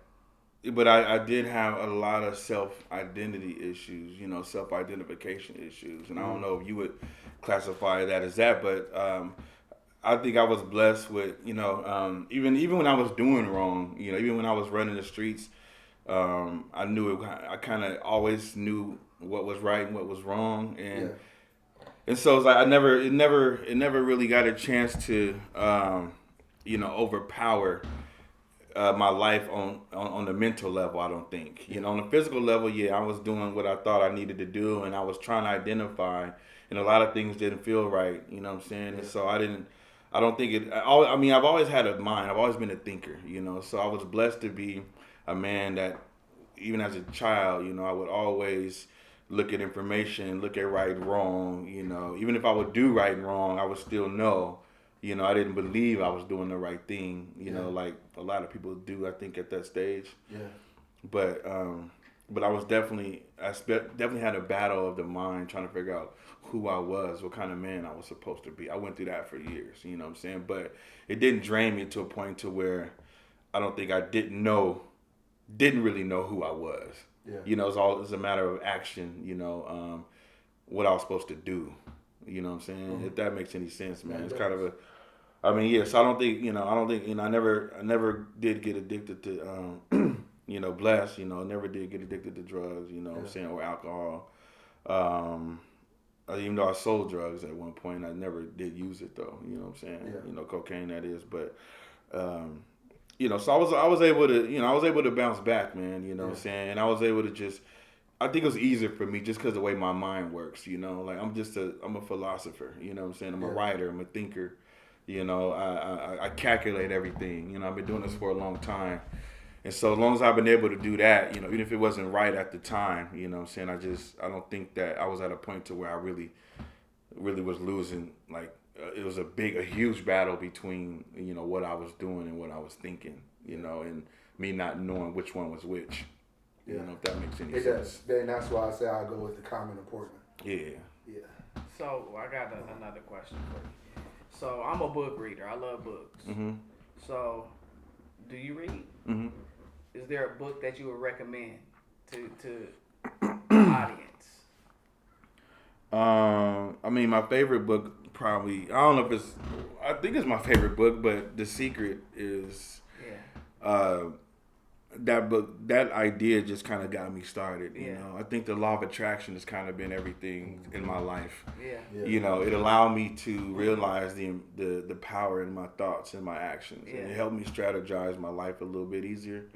but I did have a lot of self-identity issues, self-identification issues. And I don't know if you would classify that as that, but I think I was blessed with, even when I was doing wrong, even when I was running the streets, I knew it. I kind of always knew what was right and what was wrong, and so it's like it never really got a chance to, overpower my life on the mental level. I don't think, on the physical level, I was doing what I thought I needed to do, and I was trying to identify, and a lot of things didn't feel right. You know what I'm saying? And so I don't think it. I've always had a mind. I've always been a thinker. So I was blessed to be a man that, even as a child, I would always look at information, look at right and wrong. Even if I would do right and wrong, I would still know. I didn't believe I was doing the right thing. Like a lot of people do, I think, at that stage. Yeah. But I was definitely had a battle of the mind, trying to figure out who I was, what kind of man I was supposed to be. I went through that for years, you know what I'm saying? But it didn't drain me to a point to where I don't think I didn't really know who I was. Yeah. It's a matter of action, what I was supposed to do. You know what I'm saying? Mm-hmm. If that makes any sense, man. It's kind of so I don't think, I never did get addicted to, blessed, never did get addicted to drugs, what I'm saying, or alcohol. Even though I sold drugs at one point, I never did use it though, you know what I'm saying? Yeah. Cocaine that is, but, so I was able to bounce back, man, what I'm saying? And I was able to I think it was easier for me just because of the way my mind works, like I'm a philosopher, you know what I'm saying? I'm a writer, I'm a thinker, I calculate everything, I've been doing this for a long time. And so as long as I've been able to do that, even if it wasn't right at the time, you know what I'm saying? I don't think that I was at a point to where I really was losing, like, it was a huge battle between, what I was doing and what I was thinking, and me not knowing which one was which. Yeah. If that makes any sense. It does. Then that's why I say I go with the common important. Yeah. Yeah. So I got another question for you. So I'm a book reader. I love books. Mm-hmm. So do you read? Mm-hmm. Is there a book that you would recommend to the audience? My favorite book probably, I think it's my favorite book, but The Secret is, that book, that idea just kind of got me started. I think the law of attraction has kind of been everything in my life. It allowed me to realize the power in my thoughts and my actions. And it helped me strategize my life a little bit easier.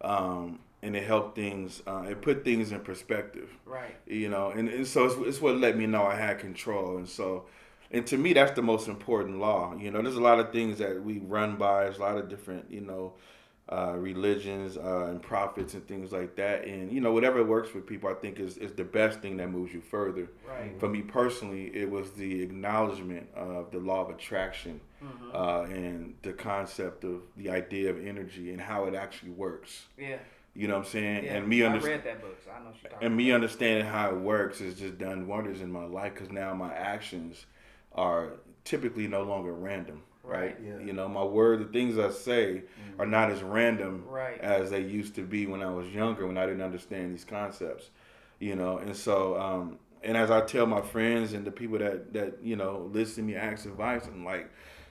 And it helped things, it put things in perspective. Right. And so it's what let me know I had control. And to me, that's the most important law. There's a lot of things that we run by. There's a lot of different, religions and prophets and things like that. And, whatever works for people, I think is the best thing that moves you further. Right. For me personally, it was the acknowledgement of the law of attraction, and the concept of the idea of energy and how it actually works. Yeah. You know what I'm saying? Yeah, and me I read that book, so I know what you're talking and about. me understanding how it works has just done wonders in my life, because now my actions are typically no longer random. Right. Yeah. My the things I say are not as random as they used to be when I was younger, when I didn't understand these concepts. And so, and as I tell my friends and the people that listen to me, ask advice, I'm like,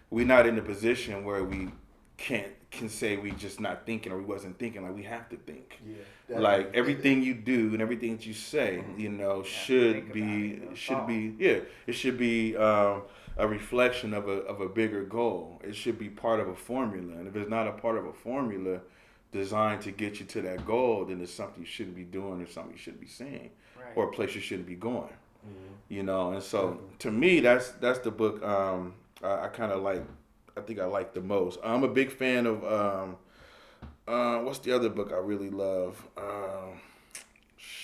we're not in a position where we can say we just not thinking or we wasn't thinking. Like, we have to think. Yeah. Like, everything you do and everything that you say, should be it should be a reflection of a bigger goal. It should be part of a formula. And if it's not a part of a formula designed to get you to that goal, then it's something you shouldn't be doing or something you shouldn't be saying, or a place you shouldn't be going. Mm-hmm. And so to me, that's the book I kind of like. I think I like the most. I'm a big fan of what's the other book I really love?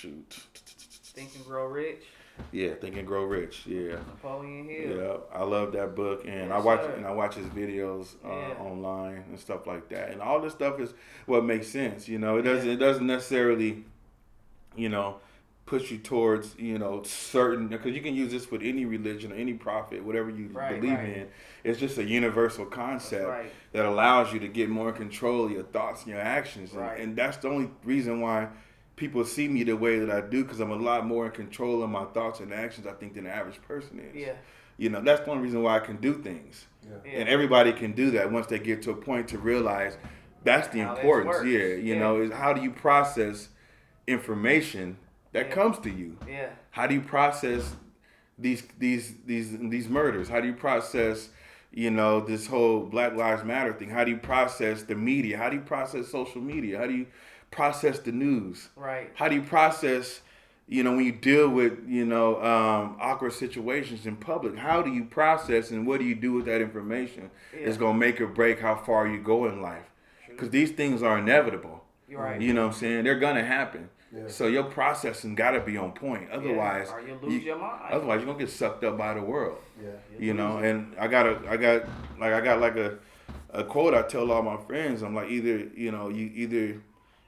Think and Grow Rich. Yeah, Think and Grow Rich. Yeah. Napoleon Hill. Yeah, I love that book, and I watch his videos online and stuff like that. And all this stuff is what makes sense. It doesn't necessarily, push you towards certain, because you can use this with any religion or any prophet, whatever you believe in. It's just a universal concept that allows you to get more control of your thoughts and your actions, and that's the only reason why people see me the way that I do, because I'm a lot more in control of my thoughts and actions, I think, than the average person is. Yeah. That's the only reason why I can do things. And everybody can do that once they get to a point to realize that's the importance. You know, is how do you process information that comes to you? Yeah. How do you process these murders? How do you process, you know, this whole Black Lives Matter thing? How do you process the media? How do you process social media? How do you process the news? Right. How do you process, you know, when you deal with, you know, awkward situations in public? How do you process and what do you do with that information? It's going to make or break how far you go in life. Because these things are inevitable. You're right. You know what I'm saying? They're going to happen. Yeah. So your processing got to be on point. Otherwise, or you lose your mind. Otherwise, you're going to get sucked up by the world. Yeah. You know, and I got a quote I tell all my friends. I'm like, either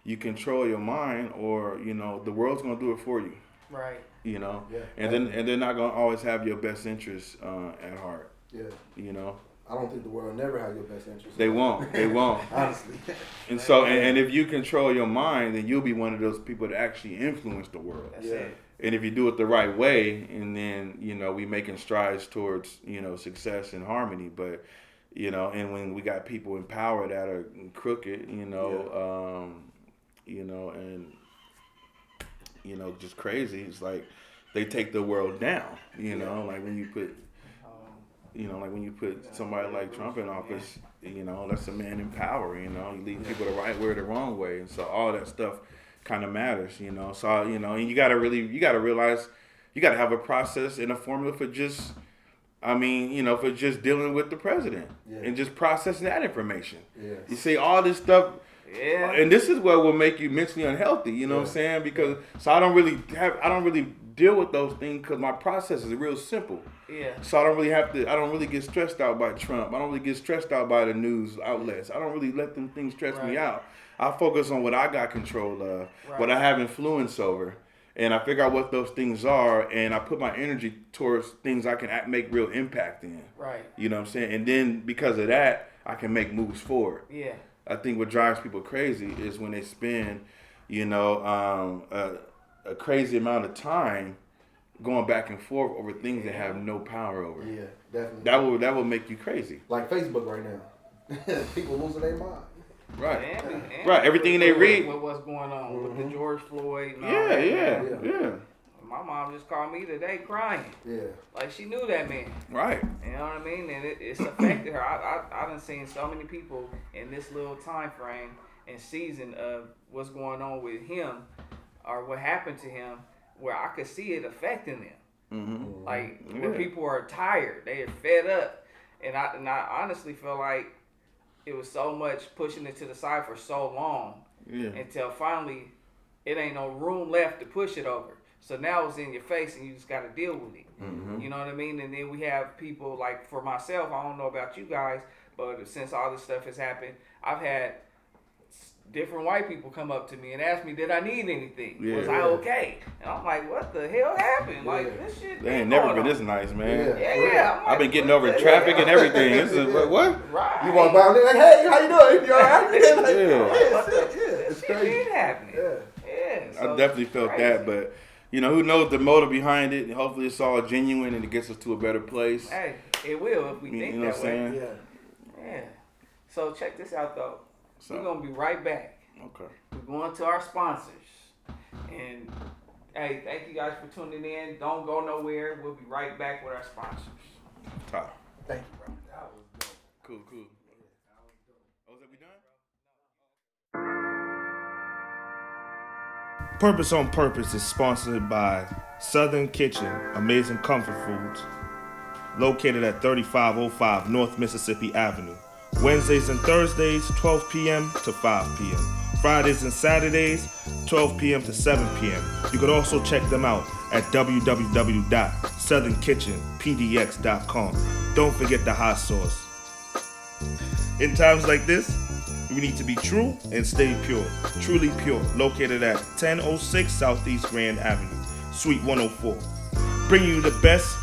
you control your mind, or you know the world's gonna do it for you. Right. You know, and they're not gonna always have your best interests at heart. Yeah. You know. I don't think the world never have your best interests. They won't. They won't. Honestly. And so, and if you control your mind, then you'll be one of those people that actually influence the world. That's it. And if you do it the right way, and then you know we making strides towards success and harmony, but. You know, and when we got people in power that are crooked, and just crazy, it's like they take the world down. You know, like when you put somebody like Trump in office, you know, that's a man in power. You know, you lead people the right way or the wrong way, and so all that stuff kind of matters. You know, so and you gotta realize you gotta have a process and a formula for just. For just dealing with the president and just processing that information. Yes. You see all this stuff, and this is what will make you mentally unhealthy. You know what I'm saying? Because I don't really deal with those things because my process is real simple. Yeah. So I don't really get stressed out by Trump. I don't really get stressed out by the news outlets. I don't really let them things stress me out. I focus on what I got control of, what I have influence over. And I figure out what those things are, and I put my energy towards things I can make real impact in. Right. You know what I'm saying? And then because of that, I can make moves forward. Yeah. I think what drives people crazy is when they spend, a crazy amount of time going back and forth over things they have no power over. Yeah, definitely. That will make you crazy. Like Facebook right now. People losing their mind. Right. Right. Everything they read. With what's going on with the George Floyd. And yeah. My mom just called me today crying. Yeah. Like she knew that man. Right. You know what I mean? And it's affected her. I done seen so many people in this little time frame and season of what's going on with him or what happened to him where I could see it affecting them. Mm-hmm. Like when people are tired, they are fed up. And I honestly feel like it was so much pushing it to the side for so long until finally it ain't no room left to push it over. So now it's in your face and you just got to deal with it. Mm-hmm. You know what I mean? And then we have people like for myself, I don't know about you guys, but since all this stuff has happened, I've had different white people come up to me and ask me, did I need anything? Was I okay? And I'm like, what the hell happened? Like, this shit. They ain't never been this nice, man. Yeah. I've been getting over traffic and everything. This is what? Right. You walk by and they're like, hey, how you doing? You all right? It's crazy. Shit happening. Yeah. So I definitely felt that, but who knows the motive behind it? Hopefully it's all genuine and it gets us to a better place. Hey, it will if we think you know that what I'm way. saying? Yeah. So check this out though. We're going to be right back. Okay. We're going to our sponsors. And, hey, thank you guys for tuning in. Don't go nowhere. We'll be right back with our sponsors. Top. Thank you, bro. That was dope. Cool. Oh, is that we done? Purpose on Purpose is sponsored by Southern Kitchen, Amazing Comfort Foods, located at 3505 North Mississippi Avenue. Wednesdays and Thursdays, 12 p.m. to 5 p.m. Fridays and Saturdays, 12 p.m. to 7 p.m. You can also check them out at www.southernkitchenpdx.com. Don't forget the hot sauce. In times like this, we need to be true and stay pure. Truly Pure, located at 1006 Southeast Grand Avenue, Suite 104. Bringing you the best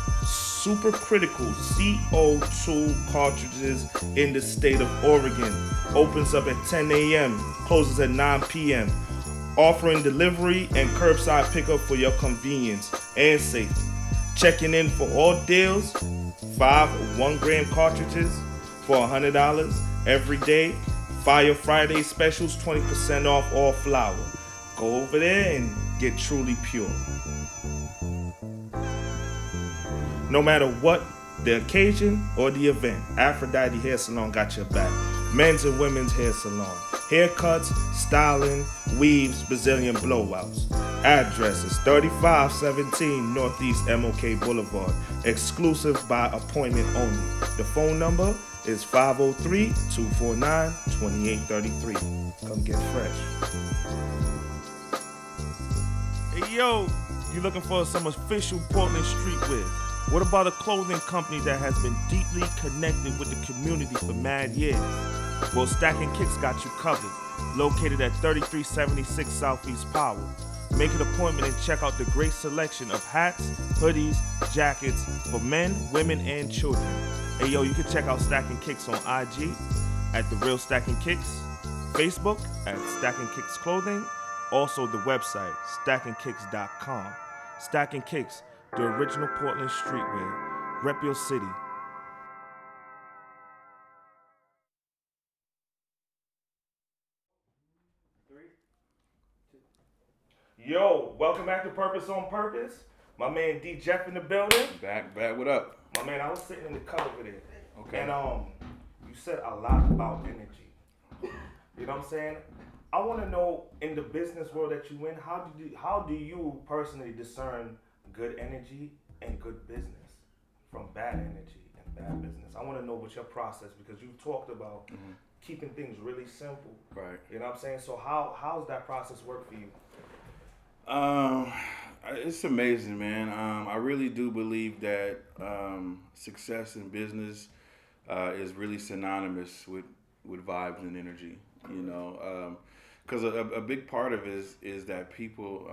supercritical CO2 cartridges in the state of Oregon. Opens up at 10 a.m., closes at 9 p.m. Offering delivery and curbside pickup for your convenience and safety. Checking in for all deals 5 1-gram cartridges for $100 every day. Fire Friday specials, 20% off all flour. Go over there and get truly pure. No matter what the occasion or the event, Aphrodite Hair Salon got your back. Men's and women's hair salon. Haircuts, styling, weaves, Brazilian blowouts. Address is 3517 Northeast MOK Boulevard. Exclusive by appointment only. The phone number is 503-249-2833. Come get fresh. Hey yo, you looking for some official Portland streetwear? What about a clothing company that has been deeply connected with the community for mad years? Well, Stackin Kickz got you covered. Located at 3376 Southeast Powell. Make an appointment and check out the great selection of hats, hoodies, jackets for men, women, and children. Hey yo, you can check out Stackin Kickz on IG at The Real Stackin Kickz, Facebook at Stackin Kickz Clothing, also the website stackinkicks.com. Stackin Kickz, the original Portland streetwear. Rep your city. Yo, welcome back to Purpose on Purpose. My man D. Jeff in the building. Back, what up? My man, I was sitting in the cut over there. Okay. And you said a lot about energy. You know what I'm saying? I want to know, in the business world that you in, how do you personally discern good energy and good business from bad energy and bad business? I want to know what your process, because you talked about keeping things really simple. Right. You know what I'm saying? So how's that process work for you? It's amazing, man. I really do believe that success in business is really synonymous with vibes and energy. You know, because a big part of it is that people,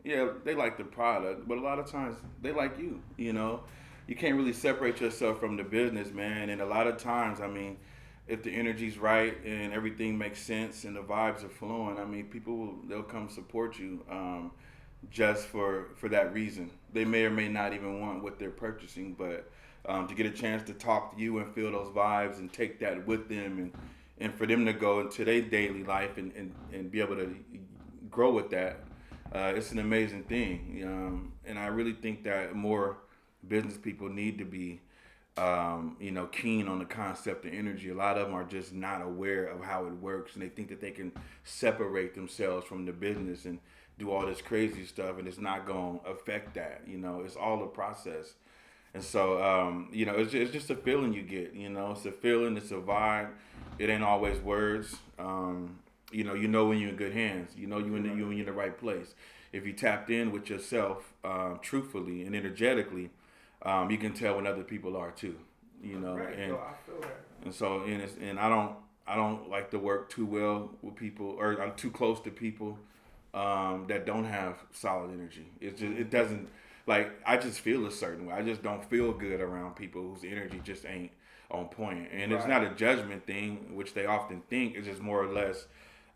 they like the product, but a lot of times they like you. You know, you can't really separate yourself from the business, man. And a lot of times, I mean, if the energy's right and everything makes sense and the vibes are flowing, I mean, they'll come support you just for that reason. They may or may not even want what they're purchasing, but to get a chance to talk to you and feel those vibes and take that with them and for them to go into their daily life and be able to grow with that, it's an amazing thing. And I really think that more business people need to be keen on the concept of energy. A lot of them are just not aware of how it works, and they think that they can separate themselves from the business and do all this crazy stuff, and it's not going to affect that. You know, it's all a process. And so, it's just a feeling you get. You know, it's a feeling, it's a vibe. It ain't always words. You know when you're in good hands. You know when you're in the right place. If you tapped in with yourself, truthfully and energetically, you can tell when other people are too. You know, right, and I feel that. And so, and I don't like to work too well with people, or I'm too close to people that don't have solid energy. It doesn't, like, I just feel a certain way. I just don't feel good around people whose energy just ain't on point. And it's not a judgment thing, which they often think. It's just more or less,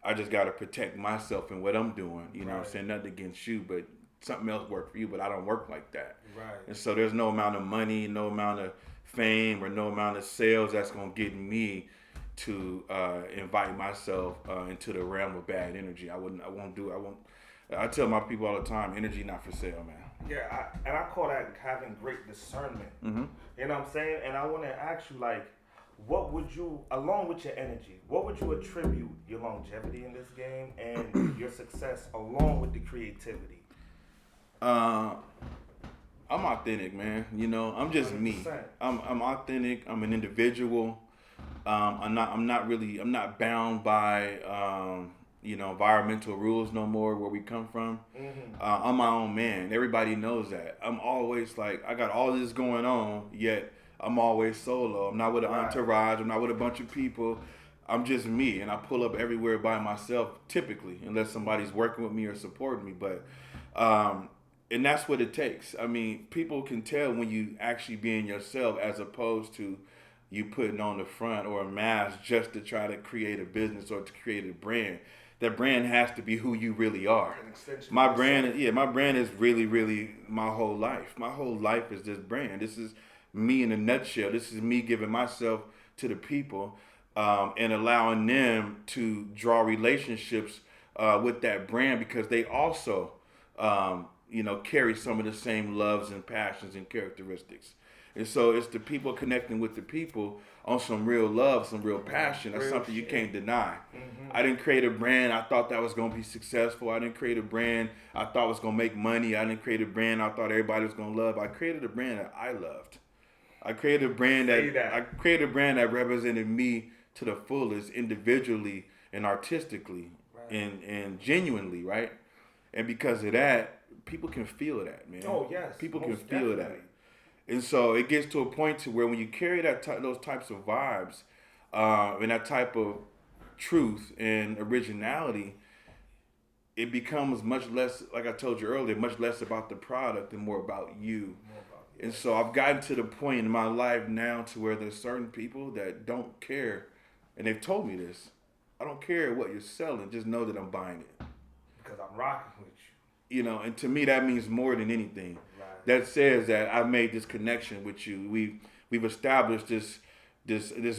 I just got to protect myself and what I'm doing. You know what I'm saying? Nothing against you, but something else work for you, but I don't work like that. Right. And so there's no amount of money, no amount of fame, or no amount of sales that's going to get me to invite myself into the realm of bad energy. I tell my people all the time, energy not for sale, man. Yeah, I call that having great discernment. Mm-hmm. You know what I'm saying? And I want to ask you, like, what would you, along with your energy, what would you attribute your longevity in this game and your success along with the creativity? I'm authentic, man. You know, I'm just 100%. me. I'm authentic. I'm an individual. I'm not bound by environmental rules no more where we come from. Mm-hmm. I'm my own man. Everybody knows that. I'm always like, I got all this going on, yet I'm always solo. I'm not with an entourage. I'm not with a bunch of people. I'm just me, and I pull up everywhere by myself, typically, unless somebody's working with me or supporting me. But and that's what it takes. I mean, people can tell when you actually being yourself as opposed to you putting on the front or a mask just to try to create a business or to create a brand. That brand has to be who you really are. My brand is really, really my whole life. My whole life is this brand. This is me in a nutshell. This is me giving myself to the people and allowing them to draw relationships with that brand because they also, carry some of the same loves and passions and characteristics. And so it's the people connecting with the people on some real love, some real passion. That's something you can't deny. I didn't create a brand I thought that was going to be successful. I didn't create a brand I thought was going to make money. I didn't create a brand I thought everybody was going to love. I created a brand that I loved. I created a brand that represented me to the fullest, individually and artistically, and genuinely, right? And because of that, people can feel that, man. Oh yes, people can feel that. And so it gets to a point to where when you carry those types of vibes and that type of truth and originality, it becomes much less, like I told you earlier, much less about the product and more about you. And so I've gotten to the point in my life now to where there's certain people that don't care, and they've told me this. I don't care what you're selling, just know that I'm buying it. Because I'm rocking with you. And to me that means more than anything. Right. That says that I've made this connection with you. We've established this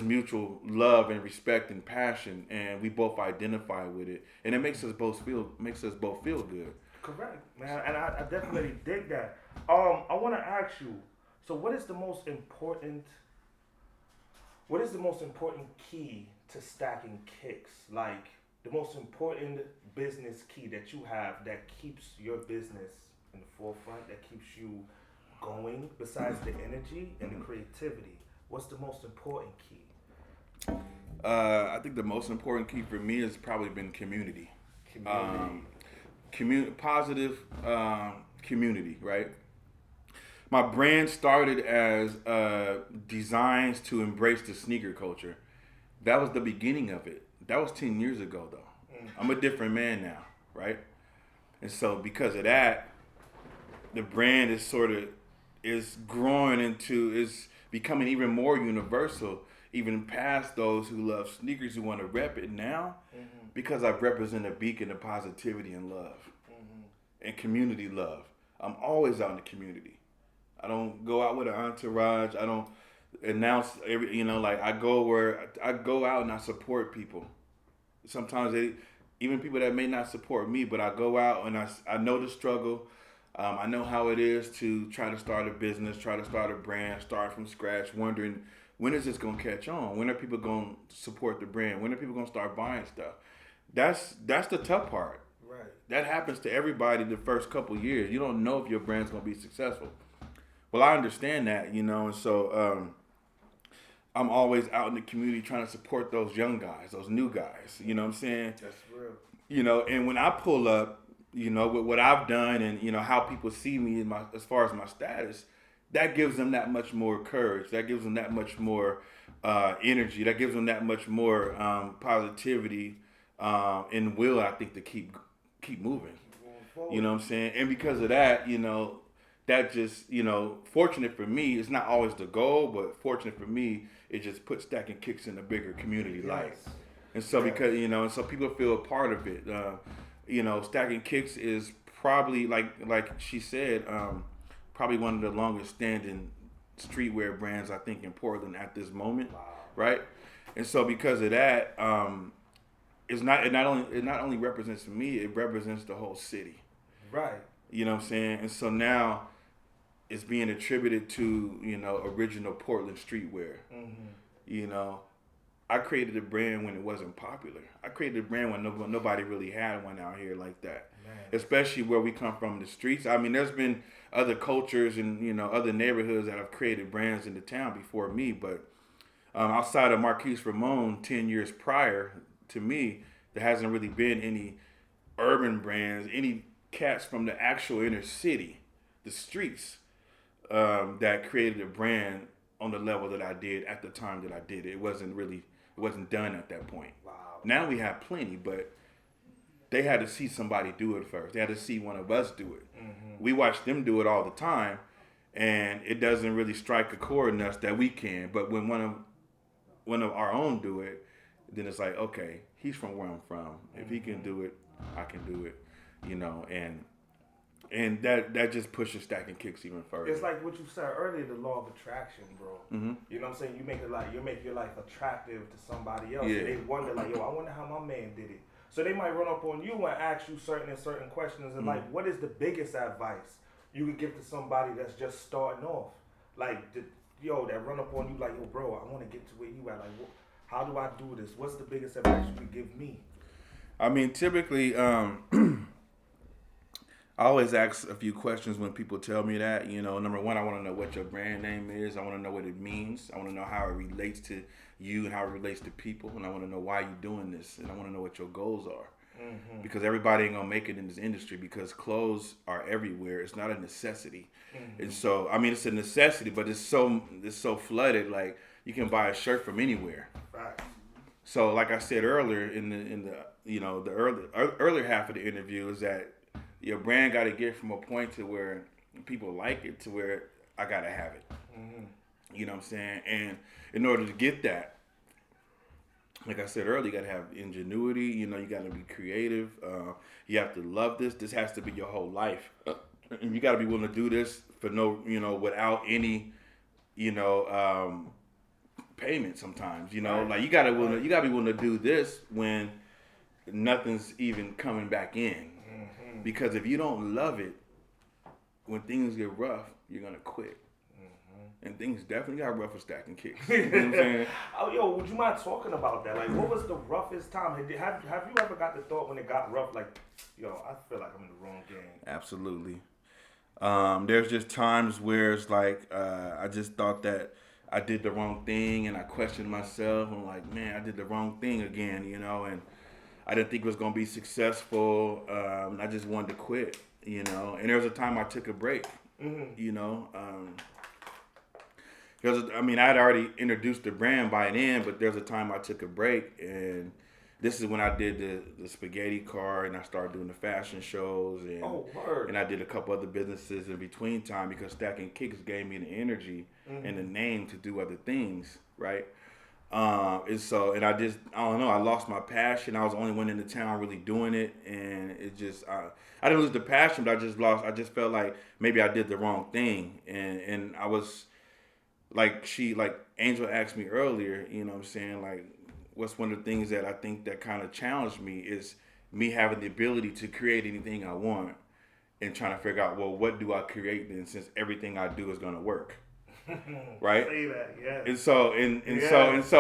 mutual love and respect and passion, and we both identify with it, and it makes us both feel good. Correct, man, and I definitely dig that. I want to ask you. So, what is the most important key to stacking Kickz? Like the most important business key that you have that keeps your business in the forefront, that keeps you going. Besides the energy and the creativity, what's the most important key? I think the most important key for me has probably been community. Positive community, right? My brand started as designs to embrace the sneaker culture. That was the beginning of it. That was 10 years ago, though. I'm a different man now, right? And so because of that, the brand is growing is becoming even more universal, even past those who love sneakers who want to rep it now, because I represent a beacon of positivity and love and community love. I'm always out in the community. I don't go out with an entourage. I don't announce I go out and I support people. Sometimes even people that may not support me, but I go out and I know the struggle. I know how it is to try to start a business, try to start a brand, start from scratch, wondering when is this gonna catch on? When are people gonna support the brand? When are people gonna start buying stuff? That's the tough part. Right. That happens to everybody the first couple years. You don't know if your brand's gonna be successful. Well, I understand that, and so I'm always out in the community trying to support those young guys, those new guys. You know what I'm saying? That's real. And when I pull up, with what I've done and how people see me as far as my status, that gives them that much more courage. That gives them that much more energy. That gives them that much more positivity and will, I think, to keep moving. You know what I'm saying? And because of that, that just, fortunate for me, it's not always the goal, but fortunate for me, it just puts Stackin Kickz in a bigger community light. And so because, and so people feel a part of it. Stackin Kickz is probably, like she said, probably one of the longest standing streetwear brands, I think, in Portland at this moment. Wow. Right? And so because of that, it not only represents me, it represents the whole city. Right. You know what I'm saying? And so now it's being attributed to, original Portland streetwear. I created a brand when it wasn't popular. I created a brand when nobody really had one out here like that. Man. Especially where we come from, the streets. I mean, there's been other cultures and, other neighborhoods that have created brands in the town before me. But outside of Marquise Ramon 10 years prior to me, there hasn't really been any urban brands, any cats from the actual inner city, the streets, that created a brand on the level that I did at the time that I did it. It wasn't done at that point. Wow. Now we have plenty, but they had to see somebody do it first. They had to see one of us do it. We watch them do it all the time, and it doesn't really strike a chord in us that we can. But when one of our own do it, then it's like, okay, he's from where I'm from. If he can do it, I can do it. And And that just pushes Stackin Kickz even further. It's like what you said earlier, the law of attraction, bro. Mm-hmm. You know what I'm saying? You make your life attractive to somebody else. Yeah. And they wonder like, yo, I wonder how my man did it. So they might run up on you and ask you certain questions and like, what is the biggest advice you could give to somebody that's just starting off? Like, that run up on you like, yo, bro, I want to get to where you at. Like, how do I do this? What's the biggest advice you could give me? I mean, typically, I always ask a few questions when people tell me that. You know, number one, I want to know what your brand name is. I want to know what it means. I want to know how it relates to you and how it relates to people. And I want to know why you're doing this. And I want to know what your goals are. Mm-hmm. Because everybody ain't going to make it in this industry because clothes are everywhere. It's not a necessity. Mm-hmm. And so, I mean, it's a necessity, but it's so flooded. Like, you can buy a shirt from anywhere. Right. So, like I said earlier in the earlier half of the interview is that your brand got to get from a point to where people like it to where I got to have it. Mm-hmm. You know what I'm saying? And in order to get that, like I said earlier, you got to have ingenuity. You know, you got to be creative. You have to love this. This has to be your whole life. And you got to be willing to do this for without any, payment sometimes. You know, like you got to be willing to do this when nothing's even coming back in. Because if you don't love it, when things get rough, you're going to quit. Mm-hmm. And things definitely got rough with Stackin Kickz. You know what I'm saying? Oh, yo, would you mind talking about that? Like, what was the roughest time? Have you ever got the thought when it got rough, like, yo, I feel like I'm in the wrong game? Absolutely. There's just times where it's like, I just thought that I did the wrong thing and I questioned myself. I'm like, man, I did the wrong thing again, and I didn't think it was going to be successful. I just wanted to quit, And there was a time I took a break, Because, I had already introduced the brand by then, but there's a time I took a break. And this is when I did the spaghetti car and I started doing the fashion shows. And I did a couple other businesses in between time because Stackin Kickz gave me the energy and the name to do other things, right? I don't know, I lost my passion. I was the only one in the town really doing it, and it just, I didn't lose the passion, but I just felt like maybe I did the wrong thing, and I was, like Angel asked me earlier, you know what I'm saying, like, what's one of the things that I think that kind of challenged me is me having the ability to create anything I want, and trying to figure out, well, what do I create then, since everything I do is going to work. Right. Say that, yeah. And so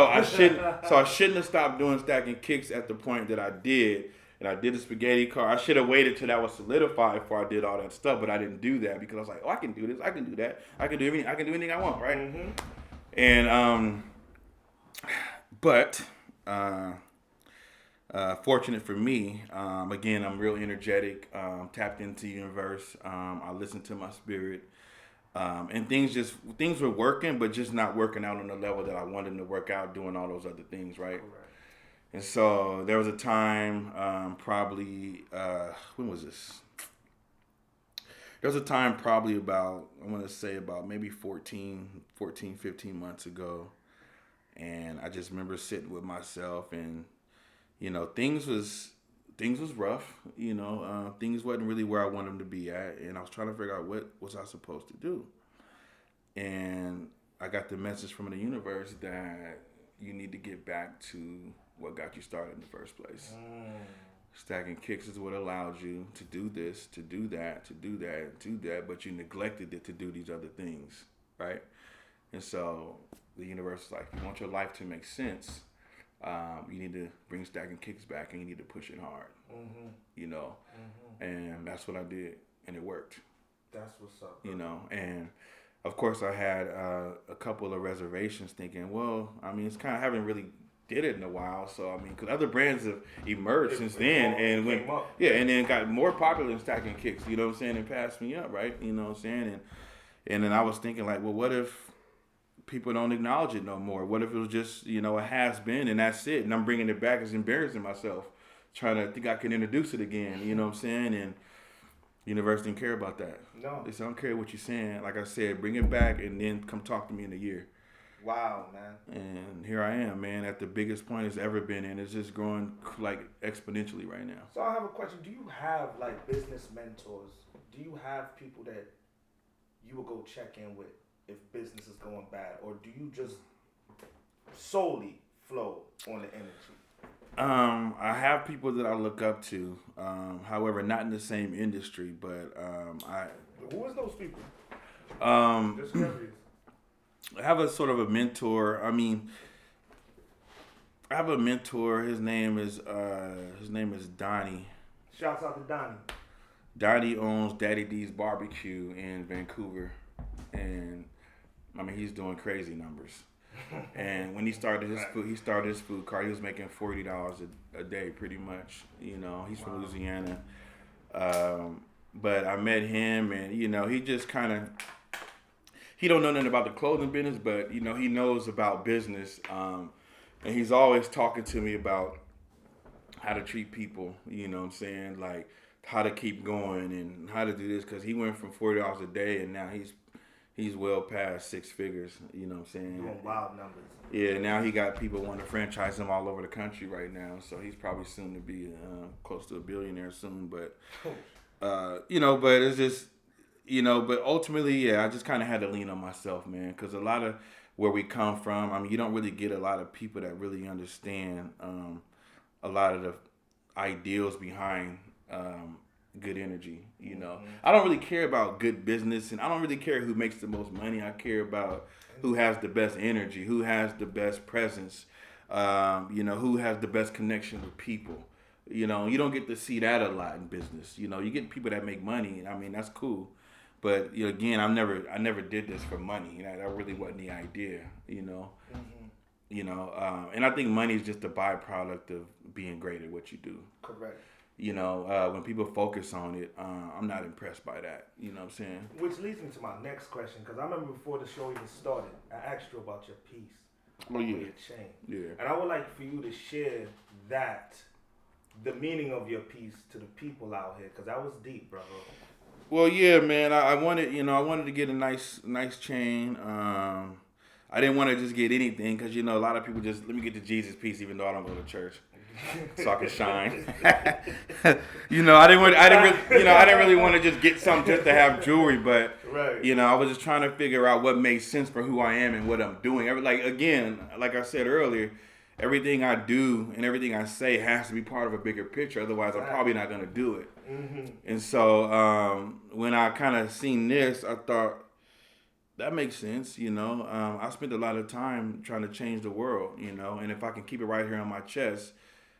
I shouldn't have stopped doing Stackin Kickz at the point that I did. And I did the spaghetti car. I should have waited till that was solidified before I did all that stuff, but I didn't do that because I was like, oh, I can do this, I can do that, I can do anything I want, right? Mm-hmm. And fortunate for me, again, I'm real energetic, tapped into the universe. I listened to my spirit. And things were working, but just not working out on the level that I wanted them to work out, doing all those other things, right? And so there was a time, when was this? There was a time probably about maybe 14, 15 months ago. And I just remember sitting with myself and, things was rough, things wasn't really where I wanted them to be at, and I was trying to figure out what was I supposed to do. And I got the message from the universe that you need to get back to what got you started in the first place. Stackin Kickz is what allowed you to do this, to do that, to do that, to do that, but you neglected it to do these other things, right? And so the universe is like, if you want your life to make sense, you need to bring Stackin Kickz back, and you need to push it hard, and that's what I did, and it worked. That's what's up, bro. And of course I had a couple of reservations, thinking, well, it's kind of haven't really did it in a while, so because other brands have emerged since then, and and then got more popular than Stackin Kickz, you know what I'm saying, and passed me up, right, you know what I'm saying, and then I was thinking like, well, what if people don't acknowledge it no more? What if it was just, a has been and that's it? And I'm bringing it back as embarrassing myself, trying to think I can introduce it again, you know what I'm saying? And universe didn't care about that. No. They said, I don't care what you're saying. Like I said, bring it back and then come talk to me in a year. Wow, man. And here I am, man, at the biggest point it's ever been, and it's just growing like exponentially right now. So I have a question. Do you have like business mentors? Do you have people that you will go check in with if business is going bad, or do you just solely flow on the energy? I have people that I look up to, however, not in the same industry, but Who is those people? Just curious. I have a sort of a mentor. I mean, I have a mentor. His name is Donnie. Shouts out to Donnie. Donnie owns Daddy D's Barbecue in Vancouver, and I mean he's doing crazy numbers. And when he started his food cart. He was making $40 a day, pretty much. You know, he's from Louisiana. But I met him, and you know, he just kind of he don't know nothing about the clothing business, but you know, he knows about business. And he's always talking to me about how to treat people. You know what I'm saying? Like how to keep going and how to do this, because he went from $40 a day, and now he's well past six figures, you know what I'm saying? Doing wild numbers. Yeah, now he got people wanting to franchise him all over the country right now, so he's probably soon to be close to a billionaire soon. But, you know, but it's just, you know, but ultimately, yeah, I just kind of had to lean on myself, man, because a lot of where we come from, I mean, you don't really get a lot of people that really understand a lot of the ideals behind good energy, you know. I don't really care about good business, and I don't really care who makes the most money. I care about who has the best energy, who has the best presence, you know, who has the best connection with people. You know, you don't get to see that a lot in business. You know, you get people that make money, and I mean, that's cool. But you know, again, I never did this for money. You know, that really wasn't the idea, you know. You know, and I think money is just a byproduct of being great at what you do. Correct. You know, when people focus on it, I'm not impressed by that. You know what I'm saying? Which leads me to my next question, because I remember before the show even started, I asked you about your piece. Oh, yeah. Your chain. Yeah. And I would like for you to share the meaning of your piece to the people out here, because that was deep, brother. Well, yeah, man. I wanted to get a nice chain. I didn't want to just get anything, because you know a lot of people just let me get the Jesus piece, even though I don't go to church, so I can shine. You know, I didn't really want to just get something just to have jewelry, but right. You know, I was just trying to figure out what made sense for who I am and what I'm doing. Like I said earlier, everything I do and everything I say has to be part of a bigger picture. Otherwise, I'm probably not going to do it. Mm-hmm. And so when I kind of seen this, I thought, that makes sense, you know. I spent a lot of time trying to change the world, you know. And if I can keep it right here on my chest,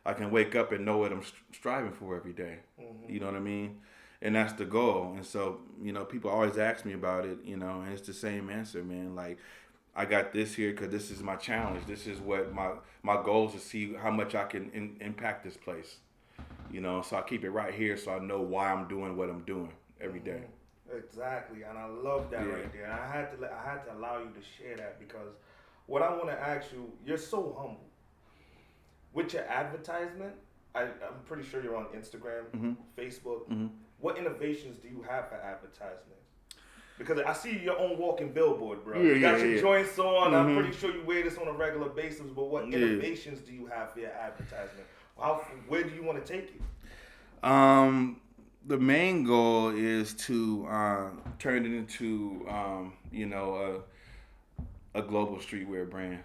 I can wake up and know what I'm striving for every day. Mm-hmm. You know what I mean? And that's the goal. And so, you know, people always ask me about it, you know, and it's the same answer, man. Like, I got this here because this is my challenge. This is what my goal is, to see how much I can impact this place. You know, so I keep it right here so I know why I'm doing what I'm doing every day. Exactly, and I love that right there. And I had to allow you to share that, because what I want to ask you, you're so humble. With your advertisement, I'm pretty sure you're on Instagram, Facebook. Mm-hmm. What innovations do you have for advertisement? Because I see your own walking billboard, bro. You got your joints on. I'm pretty sure you wear this on a regular basis. But what innovations do you have for your advertisement? Where do you want to take it? The main goal is to turn it into, you know, a global streetwear brand.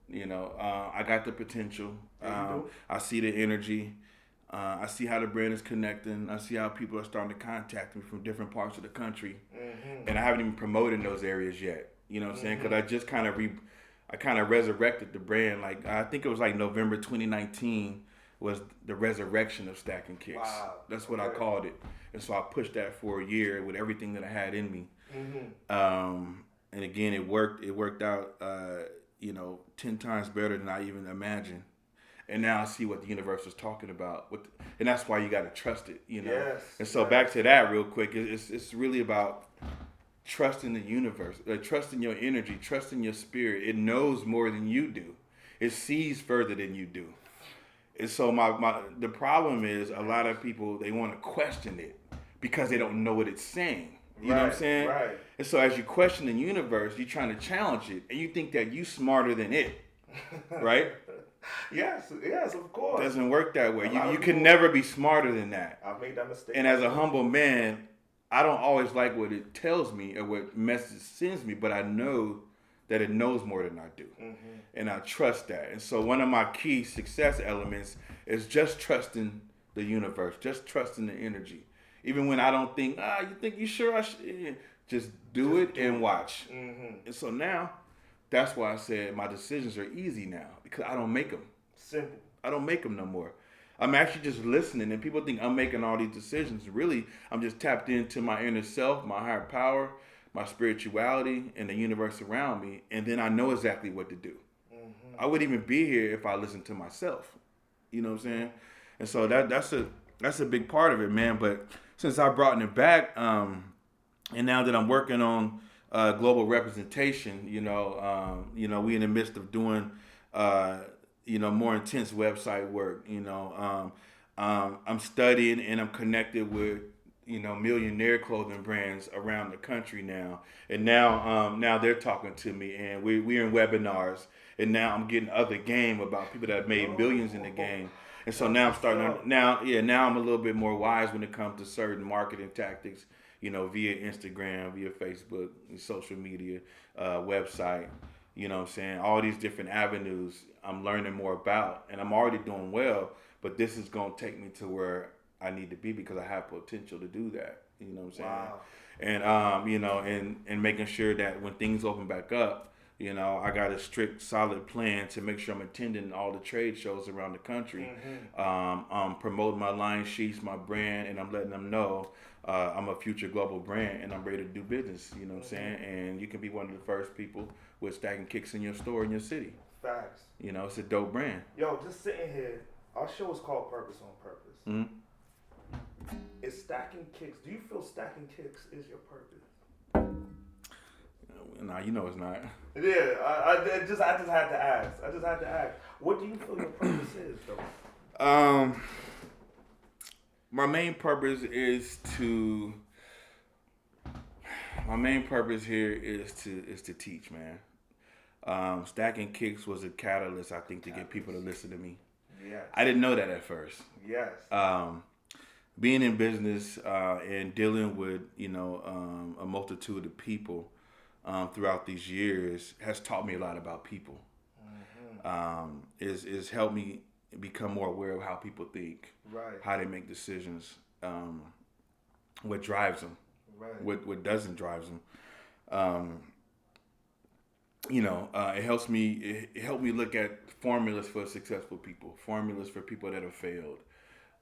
You know, I got the potential. I see the energy. I see how the brand is connecting. I see how people are starting to contact me from different parts of the country. Mm-hmm. And I haven't even promoted those areas yet. You know what I'm saying? Because I just kind of resurrected the brand. Like, I think it was like November 2019 was the resurrection of Stackin Kickz. Wow. That's what I called it. And so I pushed that for a year with everything that I had in me. Mm-hmm. And again, it worked. It worked out, you know, 10 times better than I even imagined. And now I see what the universe is talking about. And that's why you got to trust it, you know. Yes. And so back to that real quick, it's really about trusting the universe, trusting your energy, trusting your spirit. It knows more than you do. It sees further than you do. And so the problem is a lot of people, they want to question it because they don't know what it's saying. You know what I'm Right, saying? right. And so as you question the universe, you're trying to challenge it, and you think that you smarter than it, right? Yes, of course. Doesn't work that way. A lot You of can people- never be smarter than that. I've made that mistake. And as a myself. humble man, I don't always like what it tells me or what message sends me, but I know that it knows more than I do. And I trust that. And so one of my key success elements is just trusting the universe, just trusting the energy. Even when I don't think, you think you sure I should? Just do it and watch. And so now, that's why I said my decisions are easy now because I don't make them. Simple. I don't make them no more. I'm actually just listening, and people think I'm making all these decisions. Really, I'm just tapped into my inner self, my higher power, my spirituality, and the universe around me, and then I know exactly what to do. I wouldn't even be here if I listened to myself. You know what I'm saying? And so that's a big part of it, man. But since I brought it back, and now that I'm working on global representation, we in the midst of doing more intense website work. I'm studying and I'm connected with millionaire clothing brands around the country now, and now they're talking to me, and we're in webinars, and now I'm getting other game about people that have made millions in the game. And so now I'm starting now I'm a little bit more wise when it comes to certain marketing tactics, via Instagram, via Facebook, social media, website, you know what I'm saying? All these different avenues I'm learning more about, and I'm already doing well, but this is going to take me to where I need to be because I have potential to do that, you know what I'm saying? Wow. And making sure that when things open back up, I got a strict, solid plan to make sure I'm attending all the trade shows around the country. Promoting my line sheets, my brand, and I'm letting them know I'm a future global brand and I'm ready to do business. You know what I'm saying? And you can be one of the first people with Stackin Kickz in your store in your city. Facts. It's a dope brand. Yo, just sitting here, our show is called Purpose on Purpose. Mm-hmm. Is Stackin Kickz? Do you feel Stackin Kickz is your purpose? Nah, it's not. Yeah, I just had to ask. What do you feel your purpose is, though? My main purpose here is to teach, man. Stackin Kickz was a catalyst, I think, to get people to listen to me. Yes. I didn't know that at first. Yes. Being in business and dealing with a multitude of people throughout these years has taught me a lot about people. Is helped me become more aware of how people think, Right. how they make decisions, what drives them, Right. what doesn't drive them. It helps me. It helped me look at formulas for successful people, formulas for people that have failed.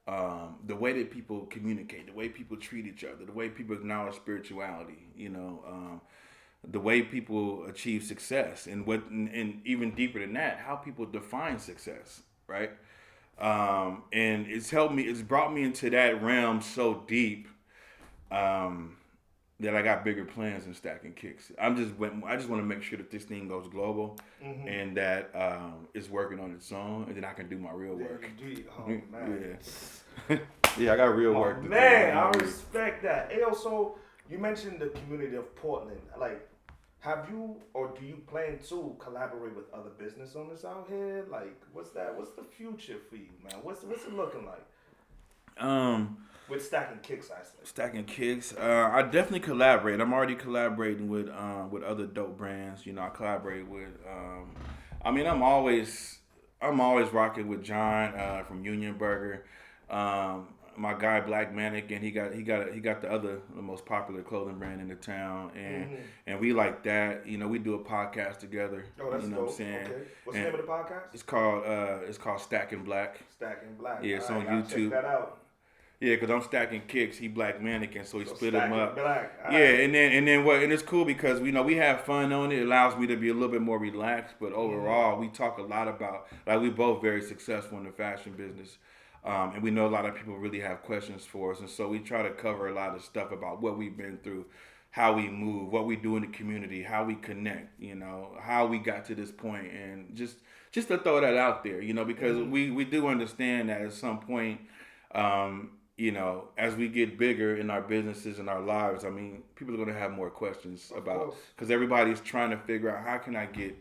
The way that people communicate, the way people treat each other, the way people acknowledge spirituality. The way people achieve success, and even deeper than that, how people define success, right? And it's helped me. It's brought me into that realm so deep that I got bigger plans in Stackin Kickz. I just want to make sure that this thing goes global, and that it's working on its own, and then I can do my real work. Oh man. Yeah, I got real work to do. Man, I respect that. Hey, so you mentioned the community of Portland. Like, have you or do you plan to collaborate with other business owners out here? Like, what's the future for you, man? What's it looking like? With Stackin Kickz, I said. Stackin Kickz, I definitely collaborate. I'm already collaborating with other dope brands. I collaborate with. I'm always rocking with John from Union Burger. My guy Black Mannequin, he got the most popular clothing brand in the town, and we like that. We do a podcast together. Oh, that's dope. What I'm saying? Okay. What's the name of the podcast? It's called Stackin Black. Stackin Black. Yeah, it's on I'll YouTube. check that out. Yeah, because I'm Stackin Kickz, he Black Mannequin, so he split Stackin them up. Black. Yeah, and it's cool because we have fun on it. It allows me to be a little bit more relaxed, but overall we talk a lot about, like, we both very successful in the fashion business. And we know a lot of people really have questions for us, and so we try to cover a lot of stuff about what we've been through, how we move, what we do in the community, how we connect, how we got to this point, and just to throw that out there, because we do understand that at some point you know, as we get bigger in our businesses and our lives, I mean, people are going to have more questions about, because everybody's trying to figure out, how can I get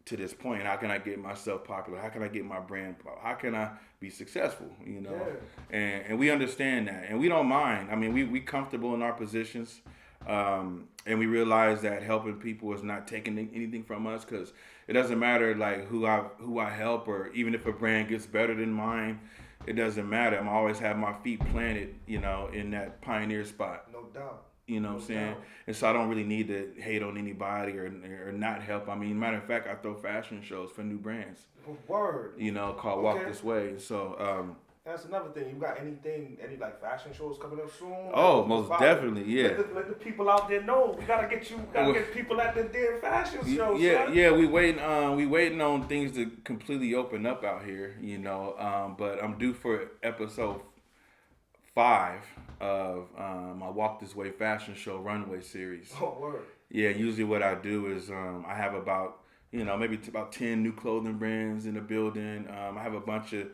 to this point? How can I get myself popular? How can I get my brand? How can I be successful? You know, and we understand that, and we don't mind. I mean, we comfortable in our positions, and we realize that helping people is not taking anything from us, because it doesn't matter like who I help, or even if a brand gets better than mine. It doesn't matter. I'm always have my feet planted, you know, in that pioneer spot. No doubt. You know what I'm saying? And so I don't really need to hate on anybody or not help. I mean, matter of fact, I throw fashion shows for new brands. Word. You know, called Walk This Way. So that's another thing. You got any like fashion shows coming up soon? Oh, like, most definitely, yeah. Let the people out there know. We gotta get people at the damn fashion shows. Yeah, son. yeah. We waiting on things to completely open up out here. You know, but I'm due for episode 5 of my Walk This Way fashion show runway series. Oh, word. Yeah, usually what I do is I have about, you know, maybe about 10 new clothing brands in the building. I have a bunch of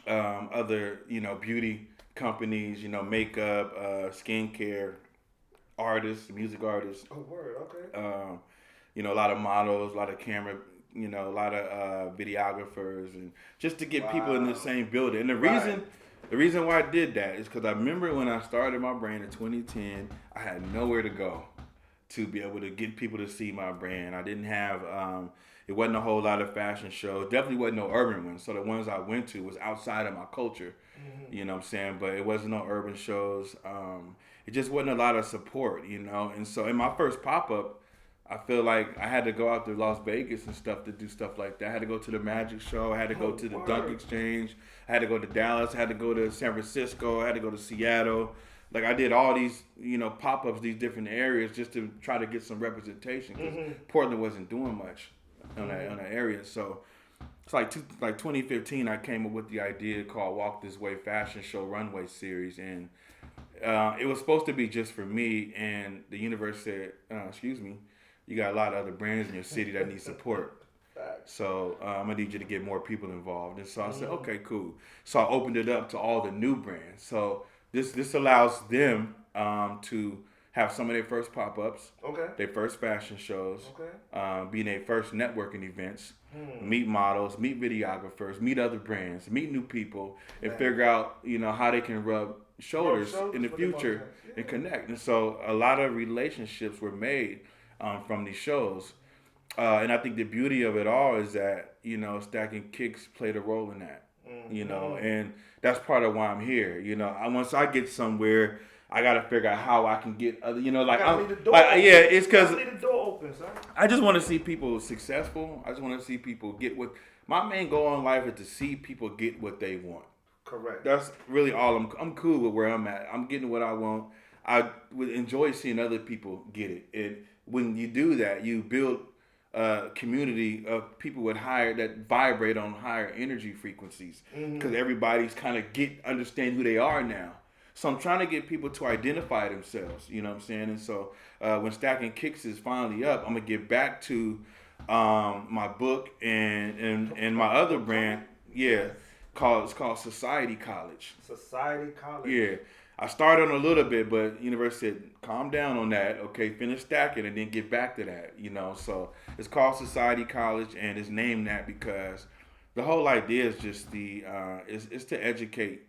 other, you know, beauty companies, you know, makeup, skincare artists, music artists. Oh, word. Okay. You know, a lot of models, a lot of camera, you know, a lot of videographers, and just to get people in the same building. And the reason why I did that is because I remember when I started my brand in 2010, I had nowhere to go to be able to get people to see my brand. I didn't have, it wasn't a whole lot of fashion shows. Definitely wasn't no urban ones. So the ones I went to was outside of my culture, you know what I'm saying? But it wasn't no urban shows. It just wasn't a lot of support, you know? And so in my first pop-up, I feel like I had to go out to Las Vegas and stuff to do stuff like that. I had to go to the Magic Show. I had to go to the Dunk Exchange. I had to go to Dallas. I had to go to San Francisco. I had to go to Seattle. Like, I did all these, you know, pop-ups, these different areas just to try to get some representation, because Portland wasn't doing much on that area. So it's like 2015, I came up with the idea called Walk This Way Fashion Show Runway Series, and it was supposed to be just for me, and the universe said, excuse me, you got a lot of other brands in your city that need support. So I'm going to need you to get more people involved. And so I said, okay, cool. So I opened it up to all the new brands. So this allows them to have some of their first pop-ups, their first fashion shows, be their first networking events, meet models, meet videographers, meet other brands, meet new people, and figure out, you know, how they can rub shoulders in the future and connect. And so a lot of relationships were made from these shows. And I think the beauty of it all is that, you know, Stackin Kickz played a role in that, you know, and that's part of why I'm here. You know, once I get somewhere, I got to figure out how I can get other, you know, like, it's because I just want to see people successful. I just want to see people get what, my main goal in life is to see people get what they want. Correct. That's really all. I'm cool with where I'm at. I'm getting what I want. I would enjoy seeing other people get it. And when you do that, you build a community of people that vibrate on higher energy frequencies, because everybody's kind of understand who they are now. So I'm trying to get people to identify themselves, you know what I'm saying? And so when Stackin Kickz is finally up, I'm gonna get back to my book and my other brand, it's called Society College. Society College. Yeah. I started on a little bit, but university said, calm down on that. Okay, finish stacking and then get back to that, you know. So it's called Society College, and it's named that because the whole idea is just it's to educate.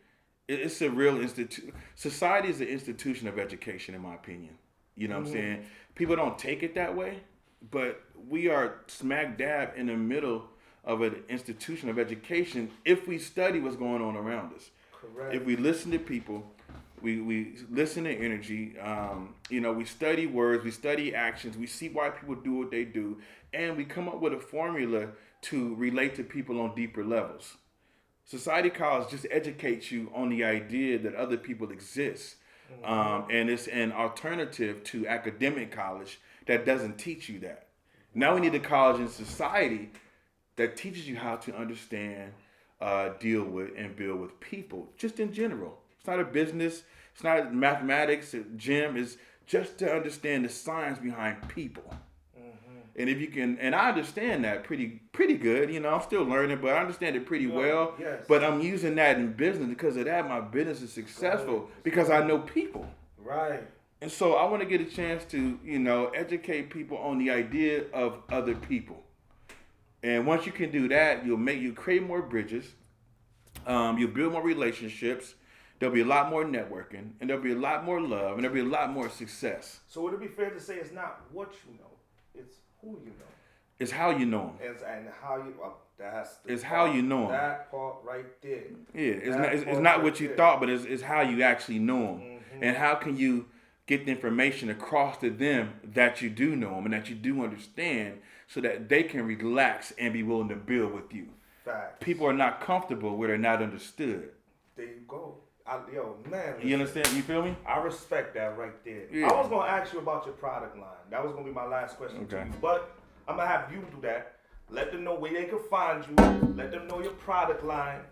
It's a real institute. Society is an institution of education, in my opinion. You know what I'm saying? People don't take it that way, but we are smack dab in the middle of an institution of education if we study what's going on around us. Correct. If we listen to people, we listen to energy, you know, we study words, we study actions, we see why people do what they do, and we come up with a formula to relate to people on deeper levels. Society College just educates you on the idea that other people exist. And it's an alternative to academic college that doesn't teach you that. Now we need a college in society that teaches you how to understand, deal with, and build with people, just in general. It's not a business. It's not mathematics, a gym. It's just to understand the science behind people. And if you can, and I understand that pretty good. You know, I'm still learning, but I understand it pretty well. Yes. But I'm using that in business because of that. My business is successful because I know people. Right. And so I want to get a chance to, you know, educate people on the idea of other people. And once you can do that, you create more bridges. You'll build more relationships. There'll be a lot more networking, and there'll be a lot more love, and there'll be a lot more success. So would it be fair to say it's not what you know, it's who you know? It's how you know them. And how you, that's the It's part, how you know them. That part right there. Yeah, it's not what you thought, but it's how you actually know them. Mm-hmm. And how can you get the information across to them that you do know them and that you do understand so that they can relax and be willing to build with you. Facts. People are not comfortable where they're not understood. There you go. Man. You understand? You feel me? I respect that right there. Yeah. I was going to ask you about your product line. That was going to be my last question to you. But I'm going to have you do that. Let them know where they can find you. Let them know your product line.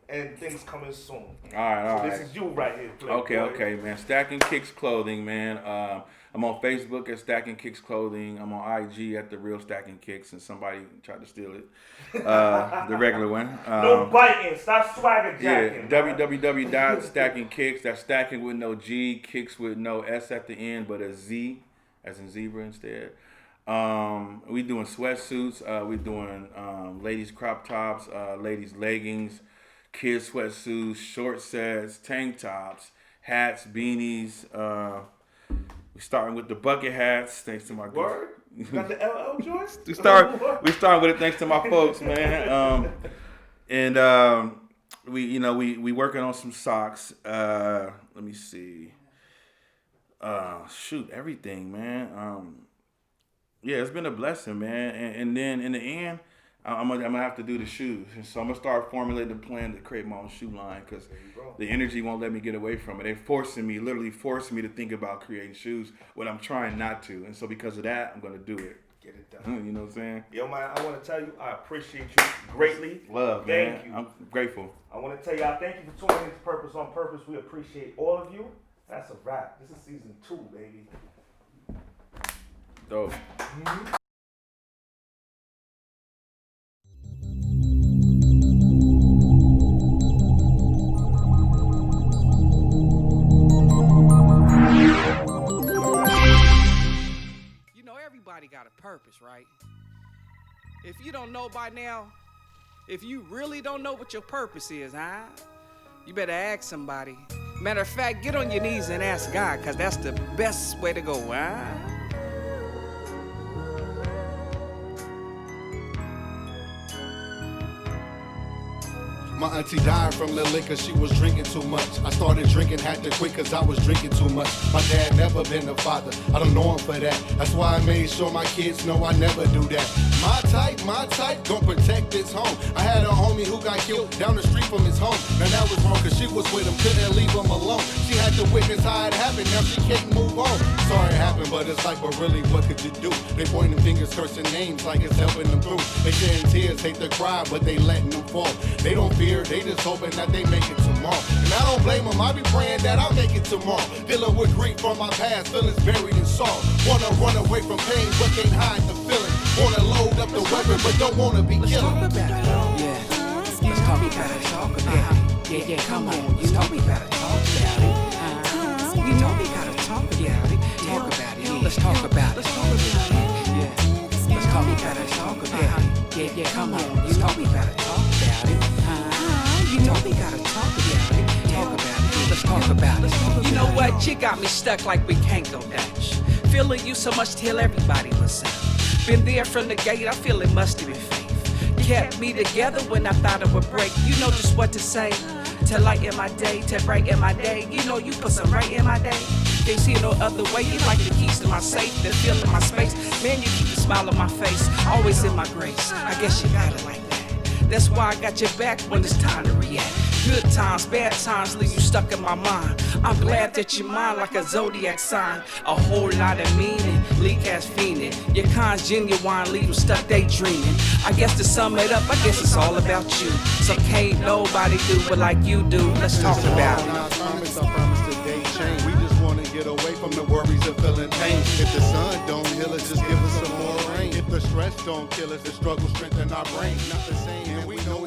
And things coming soon. All right. This is you right here, Playboy. Okay, man. Stackin Kickz Clothing, man. I'm on Facebook at Stackin Kickz Clothing. I'm on IG at The Real Stackin Kickz, and somebody tried to steal it. The regular one. No biting. Stop swagger jacking. Yeah, www.stackinkicks. That's Stackin with no G, Kicks with no S at the end, but a Z, as in zebra instead. We doing sweatsuits. We doing ladies crop tops, ladies leggings, kids sweatsuits, short sets, tank tops, hats, beanies. We starting with the bucket hats, thanks to my Word? You got the LL joints? we starting with it thanks to my folks, man. We working on some socks. Let me see. Everything, man. Yeah, it's been a blessing, man. And then in the end, I'm gonna have to do the shoes, and so I'm gonna start formulating a plan to create my own shoe line because the energy won't let me get away from it. They're literally forcing me to think about creating shoes when I'm trying not to, and so because of that, I'm gonna do it. Get it done. You know what I'm saying? Yo, man, I want to tell you, I appreciate you greatly. Love, man. Thank you. I'm grateful. I want to tell you, I thank you for tuning in to Purpose on Purpose. We appreciate all of you. That's a wrap. This is season 2, baby. Dope. Mm-hmm. Everybody got a purpose, right? If you don't know by now, if you really don't know what your purpose is, you better ask somebody. Matter of fact, get on your knees and ask God, because that's the best way to go, My auntie died from the liquor, she was drinking too much. I started drinking, had to quit cause I was drinking too much. My dad never been a father, I don't know him for that. That's why I made sure my kids know I never do that. My type, gon' protect his home. I had a homie who got killed down the street from his home. Now that was wrong cause she was with him, couldn't leave him alone. She had to witness how it happened, now she can't move on. Sorry it happened, but it's like, but really what could you do? They pointing fingers, cursing names like it's helping them through. They shedding tears, hate to cry, but they letting them fall. They don't fear, they just hoping that they make it tomorrow. And I don't blame them, I be praying that I'll make it tomorrow. Dealing with grief from my past, feelings buried in sorrow. Wanna run away from pain, but can't hide the feeling. Wanna load up the weapon, but don't wanna be killing. Let's talk about it. Yeah. Let's talk about it. Talk about it. Yeah, come on. You know we gotta talk about it. You know we gotta talk about it. Talk about it. Let's talk about it. Let's talk about it. Yeah. Let's talk about it. Talk about it. Yeah, come on. You know we gotta talk about it. You know we gotta talk about it. Talk about it. Let's talk about it. You know what? You got me stuck like we can't go Dutch. Feeling you so much till everybody was out. Been there from the gate, I feel it must have been faith. Kept me together when I thought it would break. You know just what to say. To lighten my day, to brighten my day. You know you put some right in my day. Can't see it no other way. You like the keys to my safe, the feel in my space. Man, you keep the smile on my face, always in my grace. I guess you got it like that. That's why I got your back when it's time to react. Good times, bad times leave you stuck in my mind. I'm glad that you're mine like a zodiac sign. A whole lot of meaning, leak ass fiending. Your kind's genuine, leave you stuck daydreaming. I guess to sum it up, I guess it's all about you. So can't nobody do it like you do. Let's talk about it. I promise today change. We just wanna get away from the worries of feeling pain. If the sun don't heal us, just give us some more rain. If the stress don't kill us, the struggle strengthen our brain. Not the same, and we know